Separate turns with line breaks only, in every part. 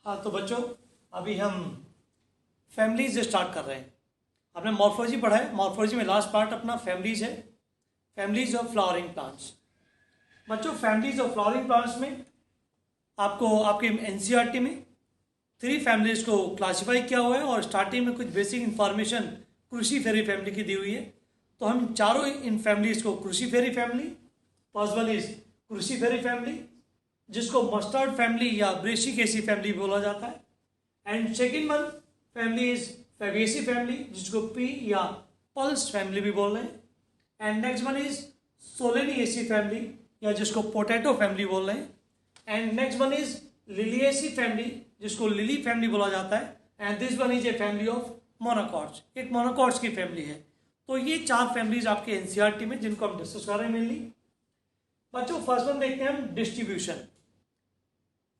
हाँ तो बच्चों, अभी हम फैमिलीज स्टार्ट कर रहे हैं। आपने मॉर्फोलॉजी पढ़ा है, मॉर्फोलॉजी में लास्ट पार्ट अपना फैमिलीज है, फैमिलीज ऑफ फ्लावरिंग प्लांट्स। बच्चों फैमिलीज ऑफ फ्लावरिंग प्लांट्स में आपको आपके एनसीईआरटी में 3 फैमिलीज को क्लासीफाई किया हुआ है और स्टार्टिंग में कुछ बेसिक इंफॉर्मेशन क्रूसीफेरी फैमिली की दी हुई है। तो हम चारों इन फैमिलीज को cruciferae family, first one is cruciferae family जिसको मस्टर्ड फैमिली या ब्रेशिकेसी फैमिली बोला जाता है, and second one family is fabaceae family जिसको पी या पल्स फैमिली भी बोल रहे हैं, and next one is solanaceae family या जिसको पोटैटो फैमिली बोल रहे हैं, and next one is liliaceae family जिसको लिली फैमिली बोला जाता है, and this one is a family of monocots, एक मोनोकॉट्स की फैमिली है। तो ये 4 फैमिलीज आपके एनसीईआरटी में जिनको हम डिस्कस कर रहे हैं मेनली। बच्चों फर्स्ट वन देखते हैं हम डिस्ट्रीब्यूशन।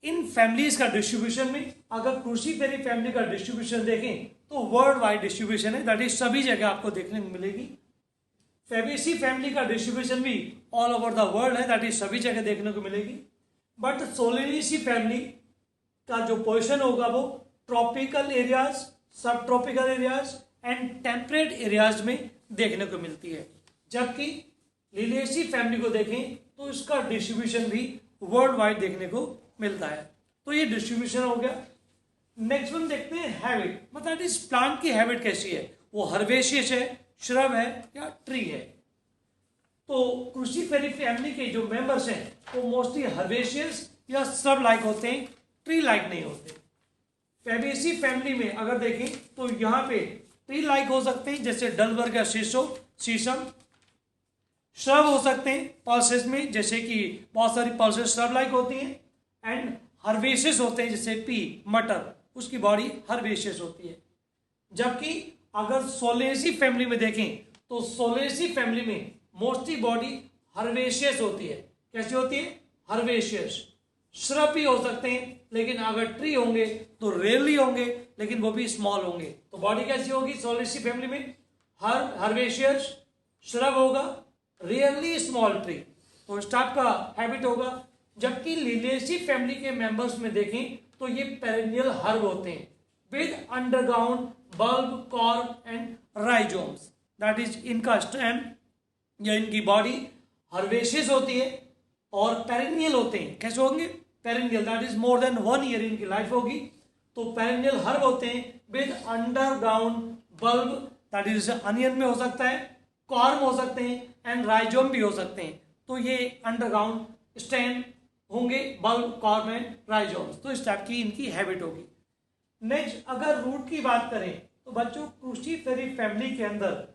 इन फैमिलीज का डिस्ट्रीब्यूशन में अगर क्रूसीफेरी फैमिली का डिस्ट्रीब्यूशन देखें तो वर्ल्ड वाइड डिस्ट्रीब्यूशन है, दैट इज सभी जगह आपको देखने को मिलेगी। फैबेसी फैमिली का डिस्ट्रीब्यूशन भी ऑल ओवर द वर्ल्ड है, दैट इज सभी जगह देखने को मिलेगी। बट सोलेनिएसी फैमिली का जो पोजीशन होगा वो ट्रॉपिकल एरियाज, सब tropical areas and temperate areas में देखने को मिलती है। जबकि लिलिएसी फैमिली को देखें तो इसका डिस्ट्रीब्यूशन भी वर्ल्ड वाइड देखने को मिलता है। तो ये डिस्ट्रीब्यूशन हो गया। नेक्स्ट वन देखते हैं हैबिट, मतलब इस प्लांट की हैबिट कैसी है, वो हर्बेशियस है, श्रब है या ट्री है। तो क्रूसीफेरी फैमिली के जो मेंबर्स हैं वो मोस्टली हर्बेशियस या श्रब लाइक होते हैं, ट्री लाइक नहीं होते। फैबेसी फैमिली में अगर देखें तो यहाँ पे ट्री लाइक हो सकते हैं जैसे डलवर्ग या शीशम, श्रब हो सकते हैं पल्सेस में जैसे कि बहुत सारी पल्सेस श्रब लाइक होती हैं, एंड हर्बेशियस होते हैं जैसे पी मटर, उसकी बॉडी हर्बेशियस होती है। जबकि अगर सोलेनेसी फैमिली में देखें तो सोलेनेसी फैमिली में मोस्टली बॉडी हर्बेशियस होती है। कैसी होती है? हर्बेशियस। श्रब भी हो सकते हैं लेकिन अगर ट्री होंगे तो रेयरली होंगे, लेकिन वो भी स्मॉल होंगे। तो बॉडी कैसी होगी सोलेनेसी फैमिली में? हर्बेशियस, श्रब होगा, रेयरली स्मॉल ट्री, तो इस टाइप का हैबिट होगा। जबकि लिलिएसी फैमिली के मेंबर्स में देखें तो ये पेरेनियल हर्ब होते हैं with underground bulb, corm and rhizomes, that is इनका स्टेम या इनकी बॉडी हर्बेशियस होती है और पेरेनियल होते हैं। कैसे होंगे? Perennial, that is more than 1 year इनकी लाइफ होगी। तो पेरेनियल हर्ब होते हैं with underground bulb, that is onion में हो सकता है, कॉर्म हो सकते हैं एंड राइजोम भी हो सकते हैं। तो ये अंडरग्राउंड स्टेम होंगे, बल्ब, कॉर्म एंड राइजोम्स। तो इस टाइप की इनकी हैबिट होगी। नेक्स्ट अगर रूट की बात करें तो बच्चों क्रूसीफेरी फैमिली के अंदर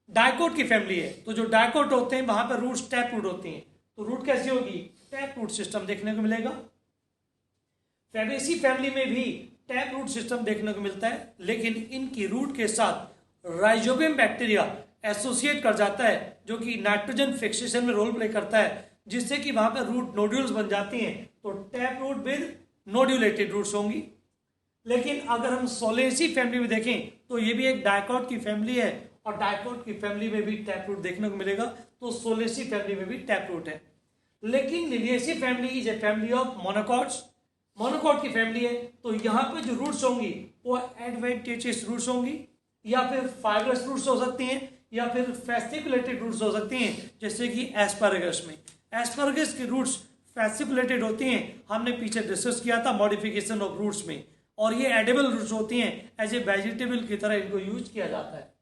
डाइकोट की फैमिली है, तो जो डाइकोट होते हैं वहां पर रूट्स टैप रूट होती हैं। तो रूट कैसी होगी? टैप रूट सिस्टम देखने को मिलेगा। फैबेसी फैमिली में भी टैप रूट सिस्टम देखने को मिलता है, लेकिन इनकी रूट के साथ राइजोबियम बैक्टीरिया एसोसिएट कर जाता है जो कि नाइट्रोजन फिक्सेशन में रोल प्ले करता है, जिससे कि वहां पर रूट नोड्यूल्स बन जाती हैं। तो टैप रूट विद नोड्यूलेटेड रूट्स होंगी। लेकिन अगर हम सोलेनेसी फैमिली में देखें तो ये भी एक डाइकोट की फैमिली है और डाइकोट की फैमिली में भी टैप रूट देखने को मिलेगा। तो सोलेनेसी फैमिली में भी टैप रूट है। लेकिन Liliaceae family is a family of monocots, monocot की फैमिली है। तो यहाँ पे जो रूट्स होंगी वो एडवेंटिशियस रूट्स होंगी, या फिर फाइब्रस रूट्स हो सकती हैं, या फिर फैसिकुलेटेड रूट्स हो सकती हैं जैसे कि एस्पैरागस में। एस्पैरागस की रूट्स फैसिकुलेटेड होती हैं, हमने पीछे डिस्कस किया था मॉडिफिकेशन ऑफ रूट्स में, और ये एडिबल रूट्स होती हैं, एज ए वेजिटेबल की तरह इनको यूज किया जाता है।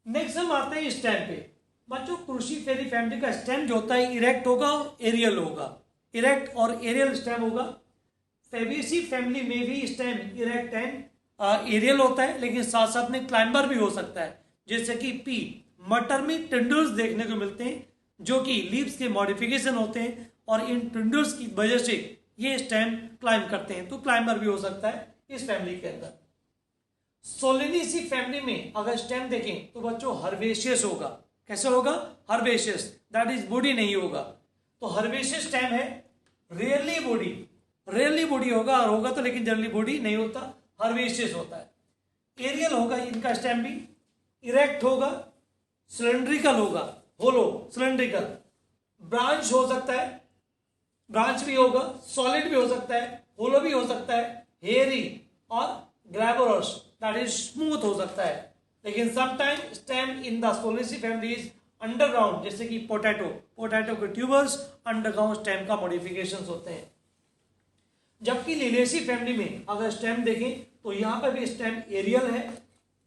नेक्स्ट हम आते हैं स्टेम पे। बच्चों क्रूसीफेरी फैमिली का स्टेम जो होता है इरेक्ट होगा और एरियल होगा, इरेक्ट और एरियल स्टेम होगा। फैबेसी फैमिली में भी स्टेम इरेक्ट एंड एरियल होता है, लेकिन साथ साथ में क्लाइंबर भी हो सकता है, जैसे कि पी मटर में टेंडल्स देखने को मिलते हैं जो कि लीव्स के मॉडिफिकेशन होते हैं, और इन टेंडल्स की वजह से ये स्टेम क्लाइंब करते हैं। तो क्लाइंबर भी हो सकता है इस फैमिली के अंदर। सोलेनेसी फैमिली में अगर स्टेम देखें तो बच्चों हर्बेशियस होगा। कैसे होगा? हर्बेशियस, दैट इज बॉडी नहीं होगा। तो हर्बेशियस स्टेम है, रेयरली बॉडी होगा, और होगा तो लेकिन जनरली बॉडी नहीं होता, हर्बेशियस होता है। एरियल होगा इनका स्टेम भी, इरेक्ट होगा, सिलेंड्रिकल होगा, होलो सिलेंड्रिकल, ब्रांच हो सकता है, ब्रांच भी होगा, सॉलिड भी हो सकता है, होलो भी हो सकता है, हेयरी और ग्लैबरस दैट इज स्मूथ हो सकता है। लेकिन sometime stem in the solanaceae family is underground, जैसे कि पोटैटो के ट्यूबर्स अंडरग्राउंड स्टेम का मॉडिफिकेशंस होते हैं। जबकि लिलिएसी फैमिली में अगर स्टेम देखें तो यहाँ पर भी स्टेम एरियल है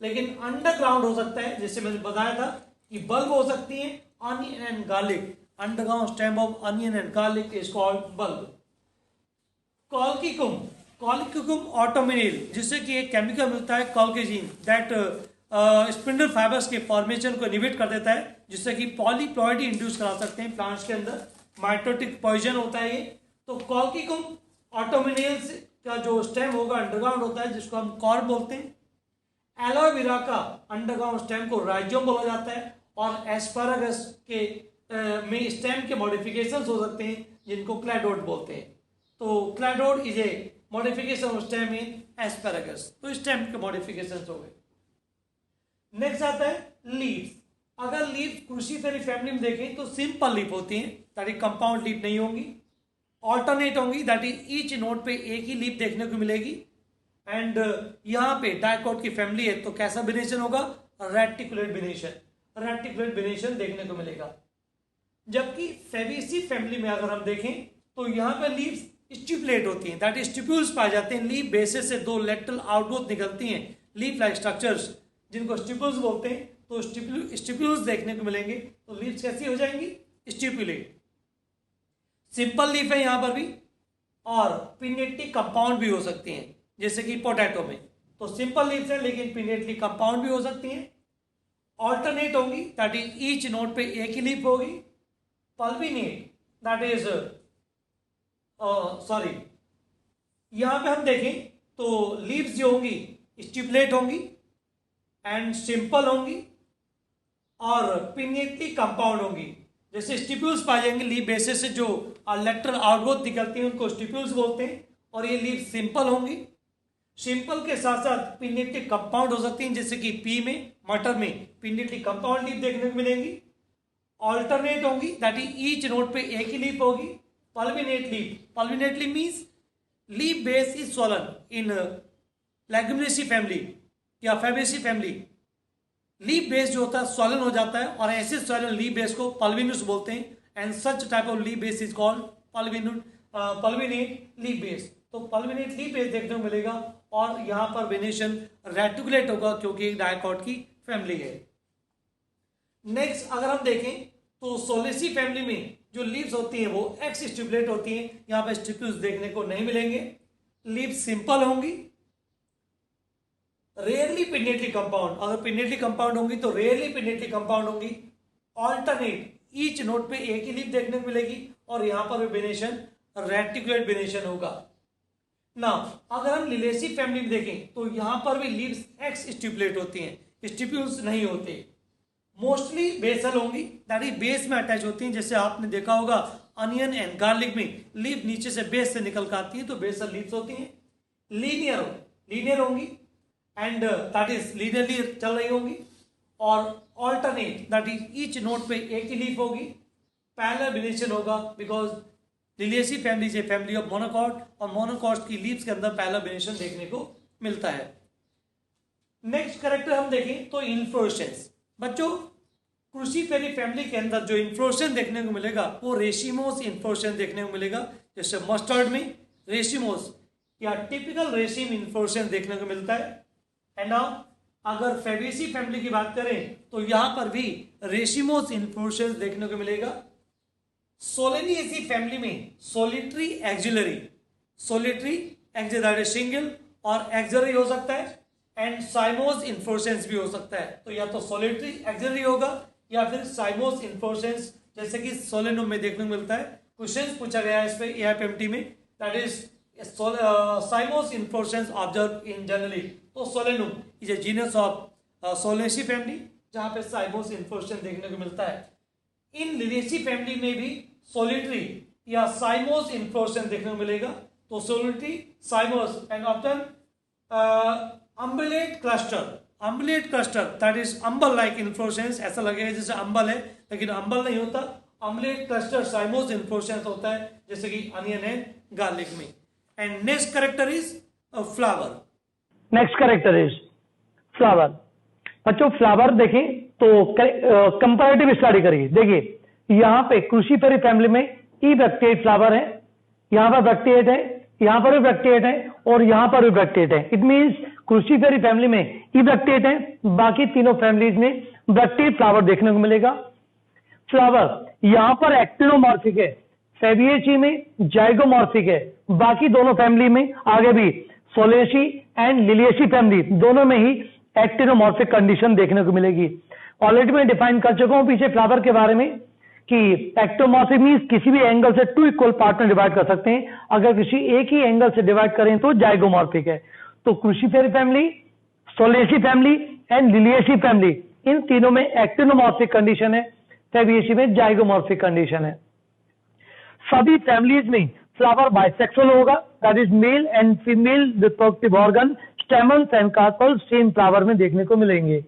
लेकिन अंडरग्राउंड हो सकता है, जैसे मैंने बताया था कि बल्ब हो सकती है, onion and garlic, underground stem of onion and garlic is called bulb. Colchicum autumnale, जिससे कि एक केमिकल मिलता है कॉल्केजीन दैट स्पिंडल फाइबर्स के फॉर्मेशन को इनहिबिट कर देता है, जिससे कि पॉलीप्लॉइडी इंड्यूस करा सकते हैं प्लांट्स के अंदर। माइटोटिक पॉइजन होता है ये। तो कॉल्किकुम ऑटोमिनिल्स का जो स्टेम होगा अंडरग्राउंड होता है, जिसको हम कॉर्क बोलते हैं। एलोवेरा का अंडरग्राउंड स्टेम को राइजोम बोला जाता है। और एस्पारागस के में स्टेम के मॉडिफिकेशंस हो सकते हैं जिनको क्लैडोड बोलते हैं। तो cladode is a modification of stem in asparagus. तो स्टेम के मॉडिफिकेशंस हो गए। नेक्स्ट आता है लीव्स। अगर लीव्स क्रूसीफेरी फैमिली में देखें तो सिंपल लीफ होती हैं, दैट इज कंपाउंड लीफ नहीं होंगी। ऑल्टरनेट होंगी, दैट इज ईच नोड पे एक ही लीफ देखने को मिलेगी। एंड यहाँ पे डाइकोट की फैमिली है तो कैसा बिनेशन होगा? रेटिकुलेट बिनेशन, रेटिकुलेट बिनेशन देखने को मिलेगा। जबकि फेबेसी फैमिली में अगर हम देखें तो यहाँ पे लीव्स स्टिपुलेट होती हैं, दैट इज स्टिप्यूल्स पाए जाते हैं। लीफ बेसिस से दो लेटरल आउटग्रोथ निकलती हैं, लीफ लाइक स्ट्रक्चर्स जिनको स्टिप्यूल्स बोलते हैं। तो स्टिप्यूल्स देखने को मिलेंगे। तो लीव्स कैसी हो जाएंगी? स्टिपुलेट। सिंपल लीफ है यहाँ पर भी, और पिनेटली कंपाउंड भी हो सकती हैं, जैसे कि पोटैटो में। तो सिंपल लीव्स है लेकिन पिनेटली कंपाउंड भी हो सकती हैं। ऑल्टरनेट होंगी, दैट इज ईच नोड पे एक ही लीफ होगी। पल्विनेट, दैट इज यहां पे हम देखें तो लीव्स जो होंगी स्टिपुलेट होंगी एंड सिंपल होंगी और पिनेटली कंपाउंड होंगी। जैसे स्टिप्यूल्स पाए जाएंगे लीफ बेसिस से जो लेटरल आउटग्रोथ निकलती है उनको स्टिप्यूल्स बोलते हैं। और ये लीफ सिंपल होंगी। सिंपल के साथ साथ पिनेटली कंपाउंड हो सकती हैं, जैसे कि पी में, मटर में पिनेटली कंपाउंड लीफ देखने को मिलेंगी। ऑल्टरनेट होंगी, दैट इज ईच नोड पे एक ही लीफ होगी। Pulvinate leaf, pulvinate leaf means leaf base is swollen in leguminosae family या फैबेसी फैमिली। लीफ बेस जो होता है सोलन हो जाता है और ऐसे सोलन लीफ बेस को पल्विनुस बोलते हैं। And such type of leaf base is called pulvinate leaf base. तो पल्विनेट लीफ बेस देखने को मिलेगा और यहां पर वेनेशन रेटिकुलेट होगा क्योंकि एक डाइकॉट की फैमिली है। नेक्स्ट अगर हम देखें तो सोलेसी फैमिली में जो लीव्स होती हैं वो एक्स स्टिपुलेट होती हैं, यहां पर स्टिप्यूल्स देखने को नहीं मिलेंगे। लीव्स सिंपल होंगी, रेयरली पिनेटली कंपाउंड, अगर पिनेटली कंपाउंड होंगी तो रेयरली पिनेटली कंपाउंड होंगी। ऑल्टरनेट, ईच नोड पे एक ही लीफ देखने को मिलेगी और यहां पर वेनेशन रेटिकुलेट वेनेशन होगा। ना अगर हम लिलेसी फैमिली में देखें तो यहां पर भी लीव्स एक्स स्टिपुलेट होती हैं, स्टिप्यूल्स नहीं होते। मोस्टली बेसल होंगी, दैट इज बेस में अटैच होती हैं। जैसे आपने देखा होगा अनियन एंड गार्लिक में लीफ नीचे से बेस से निकल कर आती है तो बेसल लीव्स होती हैं। लीनियर होंगी एंड दैट इज लीनियरली चल रही होंगी। और alternate, that is each node पे एक ही लीफ होगी। पैरेलल वेनेशन होगा बिकॉज लिलिएसी फैमिली से फैमिली ऑफ मोनोकॉट और मोनोकॉट की लीव्स के अंदर पैरेलल वेनेशन देखने को मिलता है। नेक्स्ट कैरेक्टर हम देखें तो इन्फ्लोरेसेंस। बच्चों क्रूसीफेरी फैमिली के अंदर जो इन्फ्लोरेसेंस देखने को मिलेगा वो रेशिमोस इन्फ्लोरेसेंस देखने को मिलेगा। जैसे मस्टर्ड में रेशिमोस या टिपिकल रेशिम इन्फ्लोरेसेंस देखने को मिलता है। एंड नाउ अगर फेबेसी फैमिली की बात करें तो यहां पर भी रेशिमोस इन्फ्लोरेसेंस देखने को मिलेगा। सोलेनिएसी फैमिली में सोलिटरी एक्जिलरी सिंगल और एक्सिलरी हो सकता है एंड साइमोस इन्फ्लोरेसेंस भी हो सकता है। तो या तो सोलिटरी एक्सिलरी होगा या फिर साइमोस इन्फ्लोरेसेंस, जैसे कि सोलेनुम में देखने को मिलता है। क्वेश्चन पूछा गया है इस पे एआईपीएमटी में, that is cymose inflorescence observe in generally. तो solanum is a genus of solanaceae family जहां पे साइमोस इन्फ्लोरेसेंस देखने को मिलता है। इन लिलिएसी फैमिली में भी सोलिटरी या साइमोस इन्फ्लोरेसेंस देखने को मिलेगा। तो solitary, cymose and often umbellate cluster that is umbel like inflorescence. ऐसा लगेगा जैसे अम्बल है लेकिन अम्बल नहीं होता। अम्बुलेट क्लस्टर साइमोस इन्फ्लोरेसेंस होता है जैसे कि अनियन एंड गार्लिक में। and next character is a flower.
Next character is flower. बच्चों फ्लावर देखें तो कंपैरेटिव स्टडी करिए। देखिए यहाँ पे क्रूसीफेरी फैमिली में इब्रैक्टिएट फ्लावर है, यहाँ पर ब्रैक्टिएट है, यहाँ पर भी ब्रैक्टिएट है और यहाँ पर भी ब्रैक्टिएट है। इट मींस क्रूसीफेरी फैमिली में इब्रैक्टिएट है, बाकी तीनों फैमिलीज में ब्रैक्टिएट फ्लावर देखने को मिलेगा। फ्लावर यहाँ पर एक्टिनोमॉर्फिक है, फेबिएसी में जाइगोमॉर्फिक है, बाकी दोनों फैमिली में आगे भी सोलेसी एंड लिलिएसी फैमिली दोनों में ही एक्टिनोमॉर्फिक कंडीशन देखने को मिलेगी। ऑलरेडी मैं डिफाइन कर चुका हूं पीछे फ्लावर के बारे में कि एक्टोमॉर्फिक मींस किसी भी एंगल से 2 इक्वल पार्ट में डिवाइड कर सकते हैं, अगर किसी एक ही एंगल से डिवाइड करें तो जाइगोमॉर्फिक है। तो cruciferae family, solanaceae family and liliaceae family इन तीनों में एक्टिनोमॉर्फिक कंडीशन है, फेबिएसी में जाइगोमॉर्फिक कंडीशन है। सभी फैमिलीज में फ्लावर बाइसेक्सुअल होगा, that is male and female reproductive organ, stamens and carpel same flower में देखने को मिलेंगे।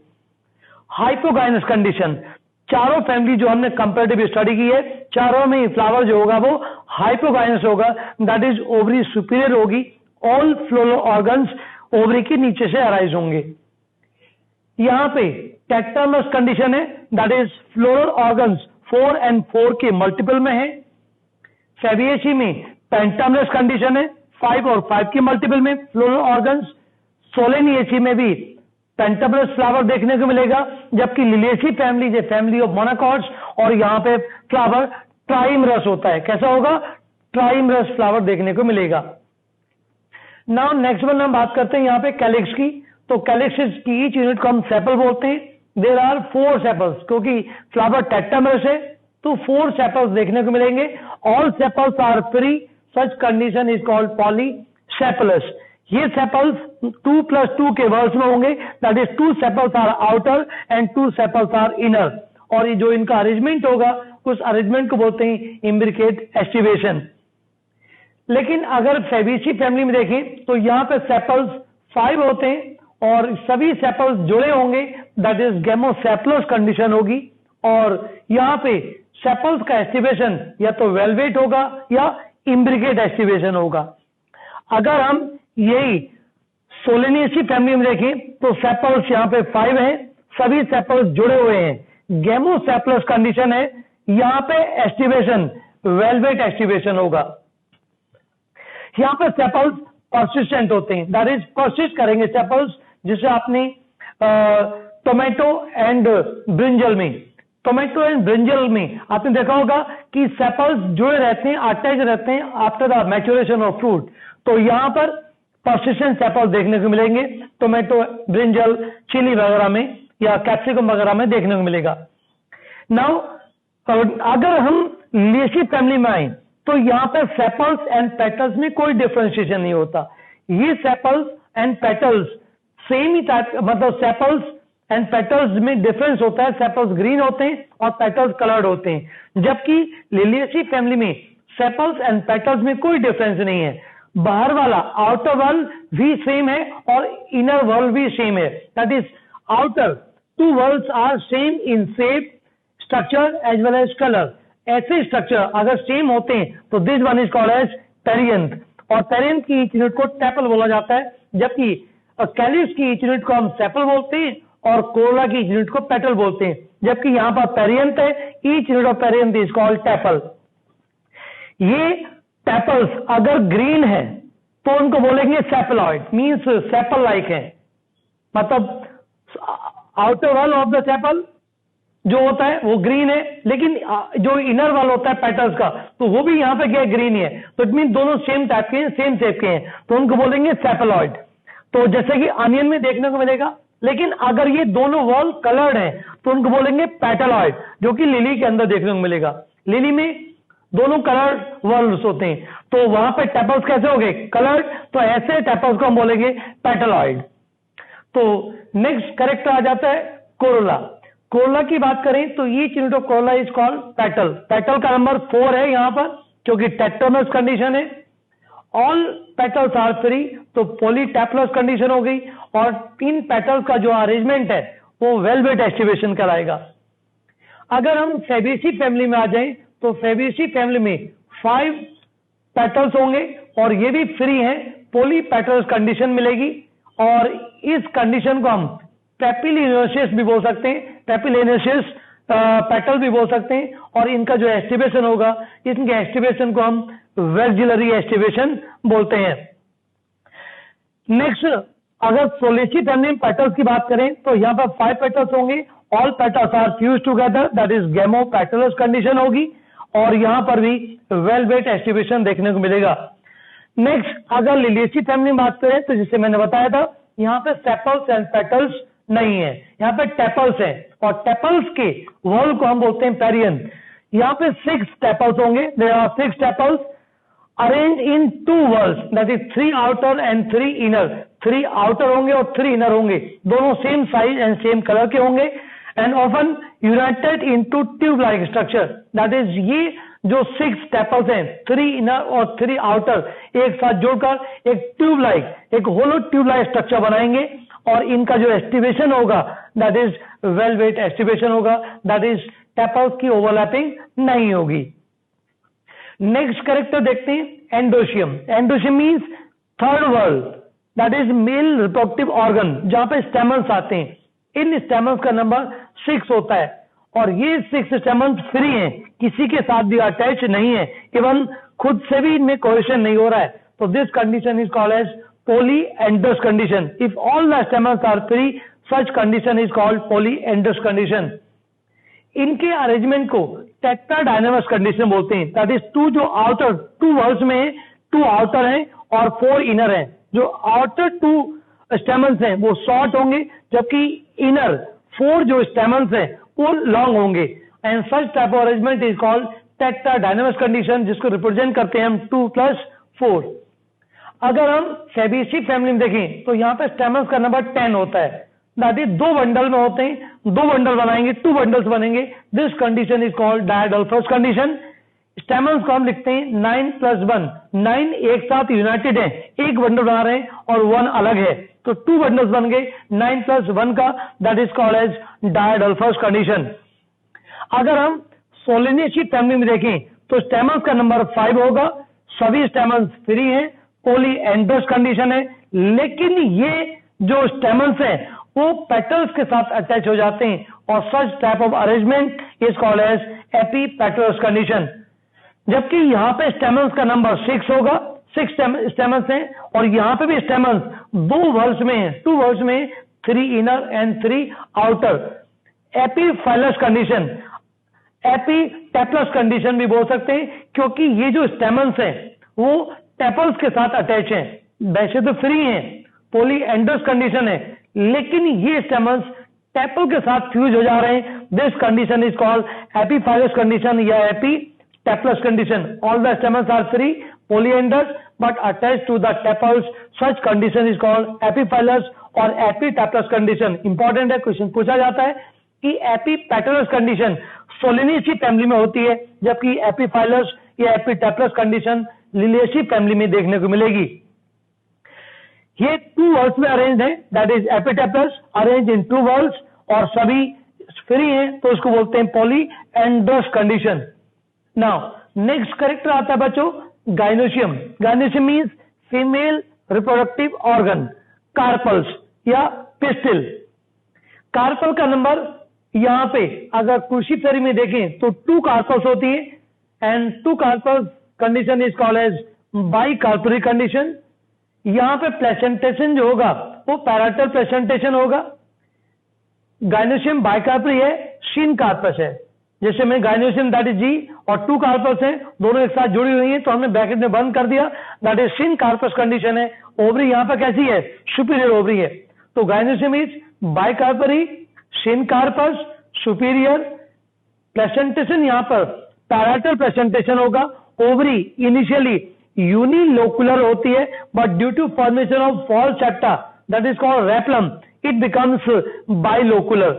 हाइपोगाइनस कंडीशन, चारों फैमिली जो हमने कंपैरेटिव स्टडी की है, चारों में फ्लावर जो होगा वो हाइपोगाइनस होगा, दैट इज ओवरी सुपीरियर होगी, ऑल फ्लोरल ऑर्गन्स ओवरी के नीचे से अराइज होंगे। यहाँ पे टेट्रामस कंडीशन है, that is floral organs 4 and 4 के मल्टीपल में है। फेबिएसी में पेंटामस कंडीशन है, 5 और 5 के मल्टीपल में फ्लोरल ऑर्गन्स। सोलेनिएसी में भी पेंटामस फ्लावर देखने को मिलेगा, जबकि लिलिएसी फैमिली है फैमिली ऑफ मोनोकॉट्स और यहाँ पे फ्लावर ट्राइमरस होता है। कैसा होगा? ट्राइमरस फ्लावर देखने को मिलेगा। नाउ नेक्स्ट वन हम बात करते हैं यहाँ पे कैलिक्स की। तो कैलिक्स की ईच यूनिट को हम सेपल बोलते हैं। देयर आर 4 सेपल्स, क्योंकि फ्लावर टेट्रामरस है तो 4 सेपल्स देखने को मिलेंगे। All sepals are free, such condition is called polysepalous. ये सेपल्स 2 + 2 के वर्ड्स में होंगे, that is 2 sepals are outer and 2 sepals are inner. और ये जो इनका अरेंजमेंट होगा उस अरेंजमेंट को बोलते हैं इम्ब्रिकेट एस्टिवेशन। लेकिन अगर फेबिएसी फैमिली में देखें तो यहाँ पे सेपल्स 5 होते हैं और सभी सेपल्स जुड़े होंगे, दैट इज गेमोसेपलस कंडीशन होगी। और यहाँ पे सेपल्स का एस्टिवेशन या तो वेलवेट होगा या इम्ब्रिकेट एस्टिवेशन होगा। अगर हम यही सोलेनिएसी फैमिली में देखें तो सेपल्स यहाँ पे 5 हैं, सभी सेपल्स जुड़े हुए हैं, गेमोसेपलस कंडीशन है, यहाँ पे एस्टिवेशन वेलवेट एस्टिवेशन होगा। यहाँ पे सेपल्स परसिस्टेंट होते हैं, दैट इज परसिस्ट करेंगे सेपल्स, जिसे आपने टोमेटो एंड ब्रिंजल में आपने देखा होगा कि सेपल्स जुड़े रहते हैं, अटैच रहते हैं after the maturation of fruit. तो यहाँ पर परसिस्टेंट सेपल्स देखने को मिलेंगे टोमेटो, ब्रिंजल, चिली वगैरह में या कैप्सिकम वगैरह में देखने को मिलेगा। नाउ अगर हम लिलिएसी फैमिली में आए तो यहाँ पर सेपल्स एंड पेटल्स में कोई डिफरेंशिएशन नहीं होता। ये sepals and petals same he type, मतलब सेपल्स एंड पेटल्स में डिफरेंस होता है, सेपल्स ग्रीन होते हैं और पेटल्स कलर्ड होते हैं, जबकि लिलिएसी फैमिली में सेपल्स एंड पेटल्स में कोई डिफरेंस नहीं है। बाहर वाला आउटर वॉल भी सेम है और इनर वॉल भी सेम है, that is outer 2 whorls are same in shape, structure as well as colour. ऐसे स्ट्रक्चर अगर सेम होते हैं तो this one is called as perianth, और पेरियंथ की ईच यूनिट को टेपल बोला जाता है, जबकि कैलिक्स की ईच यूनिट को हम सेपल बोलते हैं और कोरोला की ईच यूनिट को पेटल बोलते हैं, जबकि यहाँ पर पेरियंथ है, each unit of perianth is called tepal. ये टेपल्स अगर ग्रीन है तो उनको बोलेंगे सेपलॉइड, मींस सेपल लाइक है, मतलब outer wall of the sepal जो होता है वो ग्रीन है, लेकिन जो इनर वॉल होता है पेटल्स का तो वो भी यहाँ पे क्या ग्रीन ही है, तो इट मीन दोनों सेम टाइप के हैं, सेम शेप के हैं, तो उनको बोलेंगे सेपलॉइड। तो जैसे कि अनियन में देखने को मिलेगा, लेकिन अगर ये दोनों वॉल कलर्ड है तो उनको बोलेंगे पेटलॉइड, जो कि लिली के अंदर देखने को मिलेगा। लिली में दोनों कलर्ड वॉल्स होते हैं, तो वहां पे टेपल्स कैसे हो गए? कलर्ड, तो ऐसे टेपल्स को हम बोलेंगे पेटलॉइड। तो नेक्स्ट कैरेक्टर आ जाता है कोरोला। कोरोला की बात करें तो ये unit of Corolla is called petal. Petal का नंबर 4 है यहाँ पर, क्योंकि टेट्रामस कंडीशन है। ऑल पेटल्स आर फ्री, तो पॉलीटेपलस कंडीशन हो गई, और 3 पेटल्स का जो अरेंजमेंट है वो वेलवेट एस्टिवेशन कराएगा। अगर हम फेबिएसी फैमिली में आ जाएं तो फेबिएसी फैमिली में 5 पेटल्स होंगे और ये भी फ्री हैं, पोली पेटल्स कंडीशन मिलेगी। और इस कंडीशन को हम पेपिलिनेशियस भी बोल सकते हैं, पेपिलिनेशियस पेटल भी बोल सकते हैं। और इनका जो एस्टिवेशन होगा, इनके एस्टिवेशन को हम वेक्जिलरी एस्टिवेशन बोलते हैं। नेक्स्ट, अगर सोलेसी फैमिली में पेटल्स की बात करें तो यहाँ पर 5 पेटल्स होंगे, all petals are fuse together, that is gamopetalous condition होगी। और यहाँ पर भी वेलवेट एस्टिवेशन देखने को मिलेगा। नेक्स्ट, अगर लिलिएसी फैमिली में बात करें तो जिसे मैंने बताया था, यहाँ पे सेपल्स एंड पेटल्स नहीं है, यहाँ पे टेपल्स है। और टेपल्स के वॉल को हम बोलते हैं पेरियन। यहाँ पे 6 टेपल्स होंगे, there are 6 tepals arrange in 2 whorls, that is 3 outer and 3 inner. 3 outer होंगे और 3 इनर होंगे, दोनों same size and same colour के होंगे। And often united into tube like structure, that is ये जो 6 टेपल्स हैं, 3 इनर और 3 आउटर, एक साथ जोड़कर एक ट्यूब लाइक, एक होलो ट्यूब लाइक स्ट्रक्चर बनाएंगे। और इनका जो एस्टिवेशन होगा दैट इज वेलवेट एस्टिवेशन होगा, दैट इज टेपल्स की ओवरलैपिंग नहीं होगी। नेक्स्ट कैरेक्टर देखते हैं, androecium. Androecium means third world, that is male reproductive organ, जहां पे स्टेमन्स आते हैं। इन स्टेमन्स का नंबर 6 होता है और ये 6 स्टेमन्स फ्री हैं, किसी के साथ भी अटैच नहीं है, इवन खुद से भी इनमें कोहेशन नहीं हो रहा है। तो this condition is called as polyandrous condition. If all the stamens are free, such condition is called polyandrous condition. इनके अरेंजमेंट को टेट्राडाइनमस कंडीशन बोलते हैं, दैट इज 2 जो आउटर 2 वॉल्स में है, 2 आउटर हैं और 4 इनर हैं। जो आउटर 2 स्टेमन्स हैं वो शॉर्ट होंगे, जबकि इनर 4 जो स्टेमन्स हैं वो लॉन्ग होंगे। And such type of arrangement is called tetradynamous condition, जिसको रिप्रेजेंट करते हैं हम 2 + 4। अगर हम फैबेसी फैमिली में देखें तो यहाँ पे स्टेमन्स का नंबर 10 होता है, दैट इज 2 बंडल में होते हैं, 2 बंडल बनाएंगे, 2 बंडल्स बनेंगे। This condition is called डायडल्फस condition. Stamens को हम लिखते हैं 9 + 1, 9 एक साथ यूनाइटेड है, एक बंडल बना रहे हैं और 1 अलग है, तो 2 बंडल्स बन गए 9 + 1 का, that is called as diadelphous condition. अगर हम सोलेनेसी फैमिली में देखें तो स्टेमन्स का नंबर 5 होगा, सभी स्टेमन्स फ्री हैं, पोलीएंड्रस कंडीशन है, लेकिन ये जो स्टेमन्स हैं वो पेटल्स के साथ अटैच हो जाते हैं और such type of arrangement is called as epipetalous condition. जबकि यहाँ पे स्टेमन्स का नंबर 6 होगा, 6 स्टेमन्स हैं और यहाँ पे भी स्टेमन्स 2 वॉल्स में है, 2 वॉल्स में 3 inner and 3 outer. Epiphyllous condition, epitepalous condition भी बोल सकते हैं, क्योंकि ये जो स्टेमन्स हैं वो टेपल्स के साथ अटैच हैं, वैसे तो फ्री हैं, पोलीएंड्रस कंडीशन है, लेकिन ये स्टेमन्स टेपल के साथ फ्यूज हो जा रहे हैं। This condition is called epiphyllous condition या epitepalous condition. All the stamens are free, polyandrous but attach to the tepals, such condition is called epiphyllous और एपीटेपलस कंडीशन। इंपॉर्टेंट है, क्वेश्चन पूछा जाता है कि एपीपेटलस कंडीशन सोलेनेसी फैमिली में होती है, जबकि एपीफाइलस या एपीटेपलस कंडीशन लिलिएसी फैमिली में देखने को मिलेगी। ये 2 वॉल्स में अरेंज है, that is epitepalous arrange in 2 whorls और सभी फ्री हैं, तो इसको बोलते हैं polyandrous condition. Now next character आता है बच्चों gynoecium. Gynoecium means female reproductive organ, carpels या पिस्टिल। कार्पल का नंबर यहाँ पे अगर क्रूसीफेरी में देखें तो 2 कार्पल्स होती है and 2 carpels condition is called as bicarpellary condition. यहाँ पे प्लेसेंटेशन जो होगा वो पैराटल प्लेसेंटेशन होगा। गाइनोशियम बाइकार्परी है, शीन कार्पस है। जैसे में गाइनोशियम दैट इज जी और 2 कार्पस है, दोनों एक साथ जुड़ी हुई हैं, तो हमने ब्रैकेट में बंद कर दिया, that is syncarpous condition है। ओवरी यहाँ पर कैसी है, सुपीरियर ओवरी है, तो gynoecium is bicarpellary, syncarpous, superior. Placentation यहाँ पर पैराटल प्लेसेंटेशन होगा। ओवरी इनिशियली यूनिलोकुलर होती है, but due to formation of false septa that is called replum it becomes bilocular.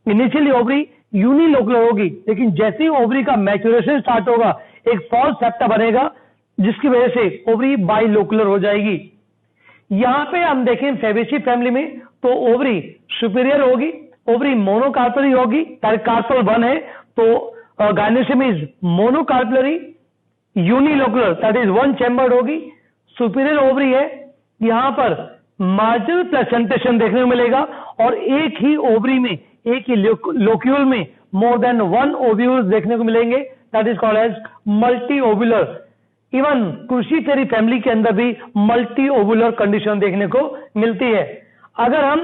Initially ovary unilocular होगी, लेकिन जैसे ही ओवरी का मैच्योरेशन स्टार्ट होगा एक फॉल सेप्टा बनेगा, जिसकी वजह से ओवरी बाइलोकुलर हो जाएगी। यहां पे हम देखें फेबेसी फैमिली में तो ओवरी सुपीरियर होगी, ओवरी मोनोकार्परी होगी, कार्पल 1 है, तो gynoecium is monocarpellary. Unilocular that is one chambered होगी। सुपीरियर ओवरी है, यहां पर मार्जिनल प्लेसेंटेशन देखने को मिलेगा और एक ही ओवरी में, एक ही लोक्यूल में मोर देन वन ओव्यूल्स देखने को मिलेंगे, that is called as multi ovular. Even cruciferae family के अंदर भी मल्टी ओव्यूलर कंडीशन देखने को मिलती है। अगर हम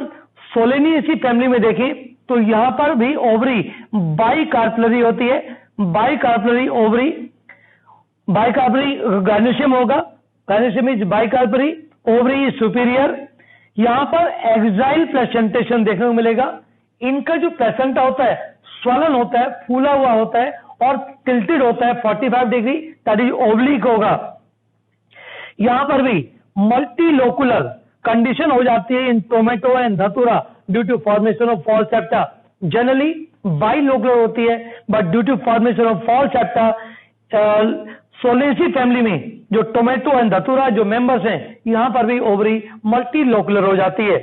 सोलेनिएसी फैमिली में देखें तो यहां पर भी ओवरी बाइकार्पलरी होती है। बाइकार्पलरी ओवरी, बाइकार्पलरी गायनोशियम होगा, gynoecium is bicarpellary, ovary is superior. यहां पर एक्साइल प्लेसेंटेशन देखने को मिलेगा। इनका जो प्लेसेंटा होता है स्वलन होता है, फूला हुआ होता है और टिल्टेड होता है 45 डिग्री, दैट इज ओब्लिक होगा। यहां पर भी मल्टीलोकुलर कंडीशन हो जाती है in tomato and datura due to formation of false septa. Generally bilocular होती है, but due to formation of false septa solanaceae family में जो टोमेटो एंड धतूरा जो मेंबर्स हैं, यहां पर भी ओवरी मल्टीलोकुलर हो जाती है।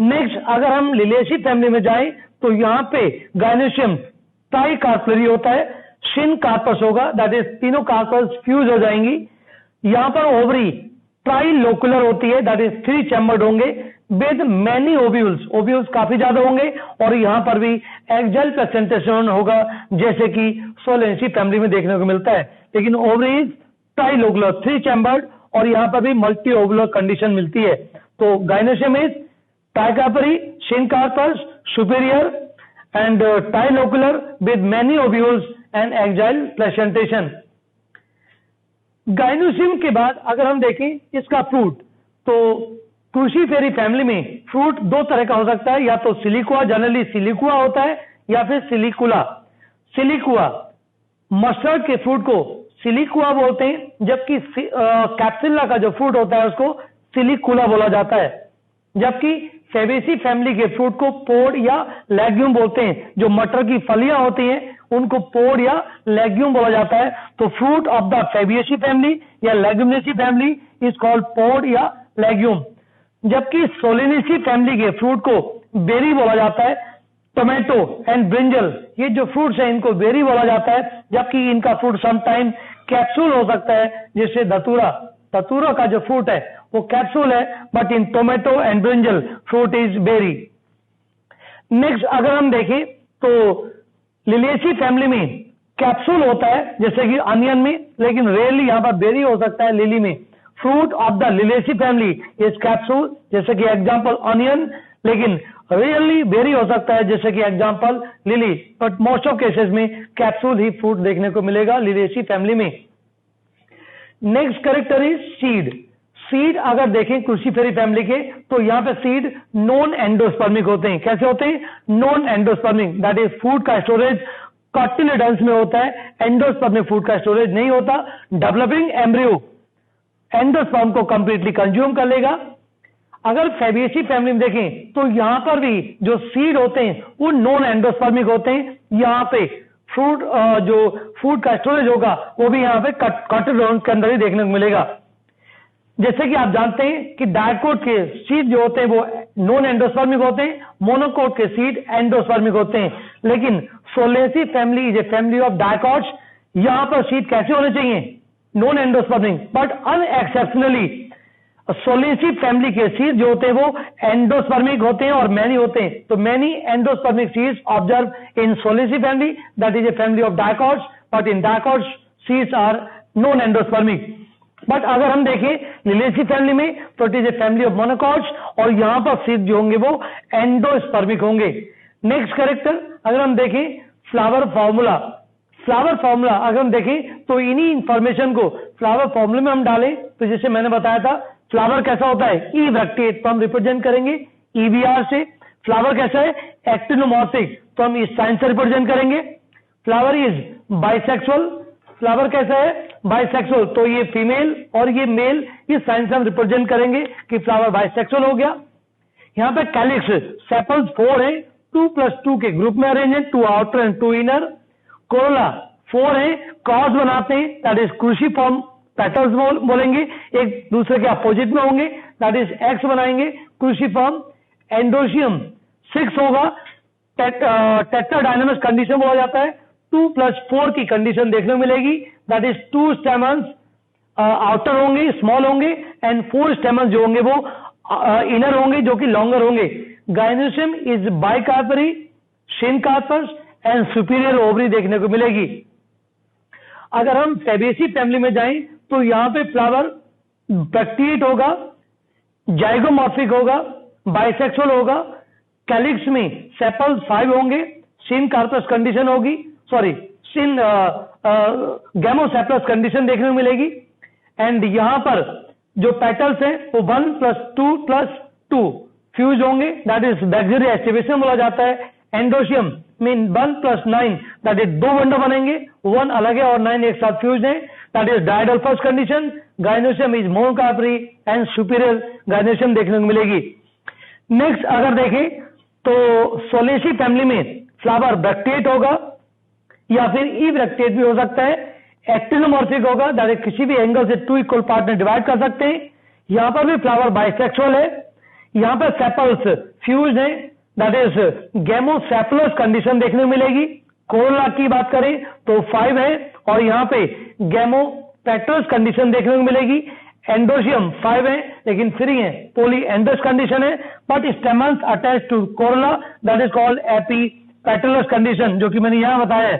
नेक्स्ट अगर हम लिलिएसी फैमिली में जाएं तो यहां पे गायनोशियम ट्राइकार्पलरी होता है, शिन कार्पस होगा, दैट इज तीनों कार्पस फ्यूज हो जाएंगी। यहां पर ओवरी ट्राइलोकुलर होती है, दैट इज 3 चैम्बर्ड होंगे विद मैनी ओव्यूल्स, ओव्यूल्स काफी ज्यादा होंगे और यहां पर भी एक्साइल प्लेसेंटेशन होगा जैसे कि सोलेनेसी फैमिली में देखने को मिलता है। लेकिन ओवरी ट्राइलोकुलर 3 चैम्बर्ड और यहां पर भी मल्टी ओव्यूलर कंडीशन मिलती है। तो gynoecium is tricarpellary, syncarpous, superior and trilocular with many ovules and axial placentation। गायनोशियम के बाद अगर हम देखें इसका फ्रूट, तो क्रूसीफेरी फैमिली में फ्रूट 2 तरह का हो सकता है, या तो सिलिकुआ, जनरली सिलिकुआ होता है, या फिर सिलिकुला। सिलिकुआ, मस्टर्ड के फ्रूट को सिलिकुआ बोलते हैं, जबकि कैप्सुला का जो फ्रूट होता है उसको सिलिकुला बोला जाता है। जबकि फेबेसी फैमिली के फ्रूट को पोड या लेग्यूम बोलते हैं। जो मटर की फलियां होती हैं उनको पोड या लेग्यूम बोला जाता है। तो फ्रूट ऑफ द फेबिएसी फैमिली या लेग्यूमिनेसी फैमिली इज कॉल्ड पोड या लेग्यूम। जबकि सोलेनेसी फैमिली के फ्रूट को बेरी बोला जाता है। टोमेटो एंड ब्रिंजल, ये जो फ्रूट्स हैं इनको बेरी बोला जाता है, जबकि इनका फ्रूट समटाइम कैप्सूल हो सकता है, जैसे धतूरा। धतूरा का जो फ्रूट है वो कैप्सूल है, but in tomato and brinjal fruit is berry. Next अगर हम देखें तो लिलिएसी फैमिली में कैप्सूल होता है जैसे कि अनियन में, लेकिन रेयरली यहां पर बेरी हो सकता है लिली में। Fruit of the Liliaceae family is capsule, जैसे कि एग्जांपल अनियन, लेकिन रेयरली बेरी हो सकता है जैसे कि example lily, but most of cases में कैप्सूल ही फ्रूट देखने को मिलेगा लिलिएसी फैमिली में। Next character is seed. Seed अगर देखें क्रूसीफेरी फैमिली के, तो यहां पे सीड नॉन एंडोस्पर्मिक होते हैं। कैसे होते हैं? Non endospermic, that is food का स्टोरेज कॉटिलेडन्स में होता है, एंडोस्पर्मिक फूड का स्टोरेज नहीं होता। डेवलपिंग एम्ब्रियो एंडोस्पर्म को कंप्लीटली कंज्यूम कर लेगा। अगर फेबिएसी फैमिली में देखें तो यहां पर भी जो सीड होते हैं वो नॉन एंडोस्पर्मिक होते हैं। यहां पे फ्रूट जो फूड का स्टोरेज होगा वो भी यहां पे कॉटिलेडन्स के अंदर ही देखने को मिलेगा। जैसे कि आप जानते हैं कि डायकोट के सीड जो होते हैं वो नॉन एंडोस्पर्मिक होते हैं, मोनोकोट के सीड एंडोस्पर्मिक होते हैं। लेकिन solanaceae family is a family of dicots. यहां पर सीड कैसे होने चाहिए? Non endospermic, but unexceptionally solanaceae family के सीड जो होते हैं वो एंडोस्पर्मिक होते हैं और मैनी होते हैं। तो many endospermic seeds observe in solanaceae family, that is a family of dicots, but in dicots seeds are non endospermic. But अगर हम देखें लिलिएसी फैमिली में तो it is a family of monocots और यहां पर सीड जो होंगे वो एंडोस्पर्मिक होंगे। नेक्स्ट कैरेक्टर अगर हम देखें फ्लावर फॉर्मूला। फ्लावर फॉर्मूला अगर हम देखें तो इन्हीं इंफॉर्मेशन को फ्लावर फॉर्मूले में हम डालें तो जैसे मैंने बताया था फ्लावर कैसा होता है? इवेक्टेट, तो हम रिप्रेजेंट करेंगे ईवीआर से। फ्लावर कैसा है? एक्टिनोमॉर्फिक, तो हम इस साइन से रिप्रेजेंट करेंगे। फ्लावर इज बाइसेक्सुअल, फ्लावर कैसा है? बाइसेक्सुअल, तो ये फीमेल और ये मेल, इस साइन से हम रिप्रेजेंट करेंगे कि फ्लावर बाइसेक्सुअल हो गया। यहां पे कैलिक्स सेपल्स 4 है, 2+2 के ग्रुप में अरेंज है, 2 आउटर एंड 2 इनर। कोरोला 4 है, क्रॉस बनाते हैं, दैट इज क्रूसीफॉर्म पेटल्स बोलेंगे, एक दूसरे के अपोजिट में होंगे, दैट इज एक्स बनाएंगे क्रूसीफॉर्म। एंडोशियम 6 होगा, टेट्राडाइनामस कंडीशन बोला जाता है, 2+4 की कंडीशन देखने को मिलेगी, दैट इज 2 स्टेमन्स आउटर होंगे, स्मॉल होंगे, एंड 4 स्टेमन्स जो होंगे वो इनर होंगे, जो कि लॉन्गर होंगे। Gynoecium is bicarpellary, syncarpous and superior ovary देखने को मिलेगी। अगर हम फैबेसी फैमिली में जाएं तो यहां पे फ्लावर ब्रैक्टिएट होगा, जाइगोमॉर्फिक होगा, बाइसेक्सुअल होगा, कैलिक्स में सेपल्स 5 होंगे, सिन कार्पस कंडीशन होगी, सॉरी सिन गैमोसेपलस कंडीशन देखने को मिलेगी। एंड यहां पर जो पेटल्स हैं वो 1+2+2 फ्यूज होंगे, दैट इज बैक्टीरिया एक्टिवेशन बोला जाता है। Androecium mean 1+9 that is 2 window बनेंगे, 1 अलग है और 9 एक साथ फ्यूज है, that is diadelphous condition. Gynoecium is monocarpellary and superior gynoecium देखने को मिलेगी। नेक्स्ट अगर देखें तो सोलेसी फैमिली में फ्लावर ब्रैक्टिएट होगा या फिर इब्रैक्टिएट भी हो सकता है, एक्टिनोमॉर्फिक होगा, दैट इज किसी भी एंगल से 2 इक्वल पार्ट में डिवाइड कर सकते हैं। यहां पर भी फ्लावर बाइसेक्सुअल है, यहां पर सेपल्स फ्यूज है, दैट इज गैमोसेपलस कंडीशन देखने को मिलेगी। कोरोला की बात करें तो 5 है और यहां पे गैमोपेट्रस कंडीशन देखने को मिलेगी। एंडोशियम 5 है लेकिन 3 है, पॉलीएंडस कंडीशन है, but stamens attach to corolla, that is called epipetalous condition, जो कि मैंने यहां बताया है।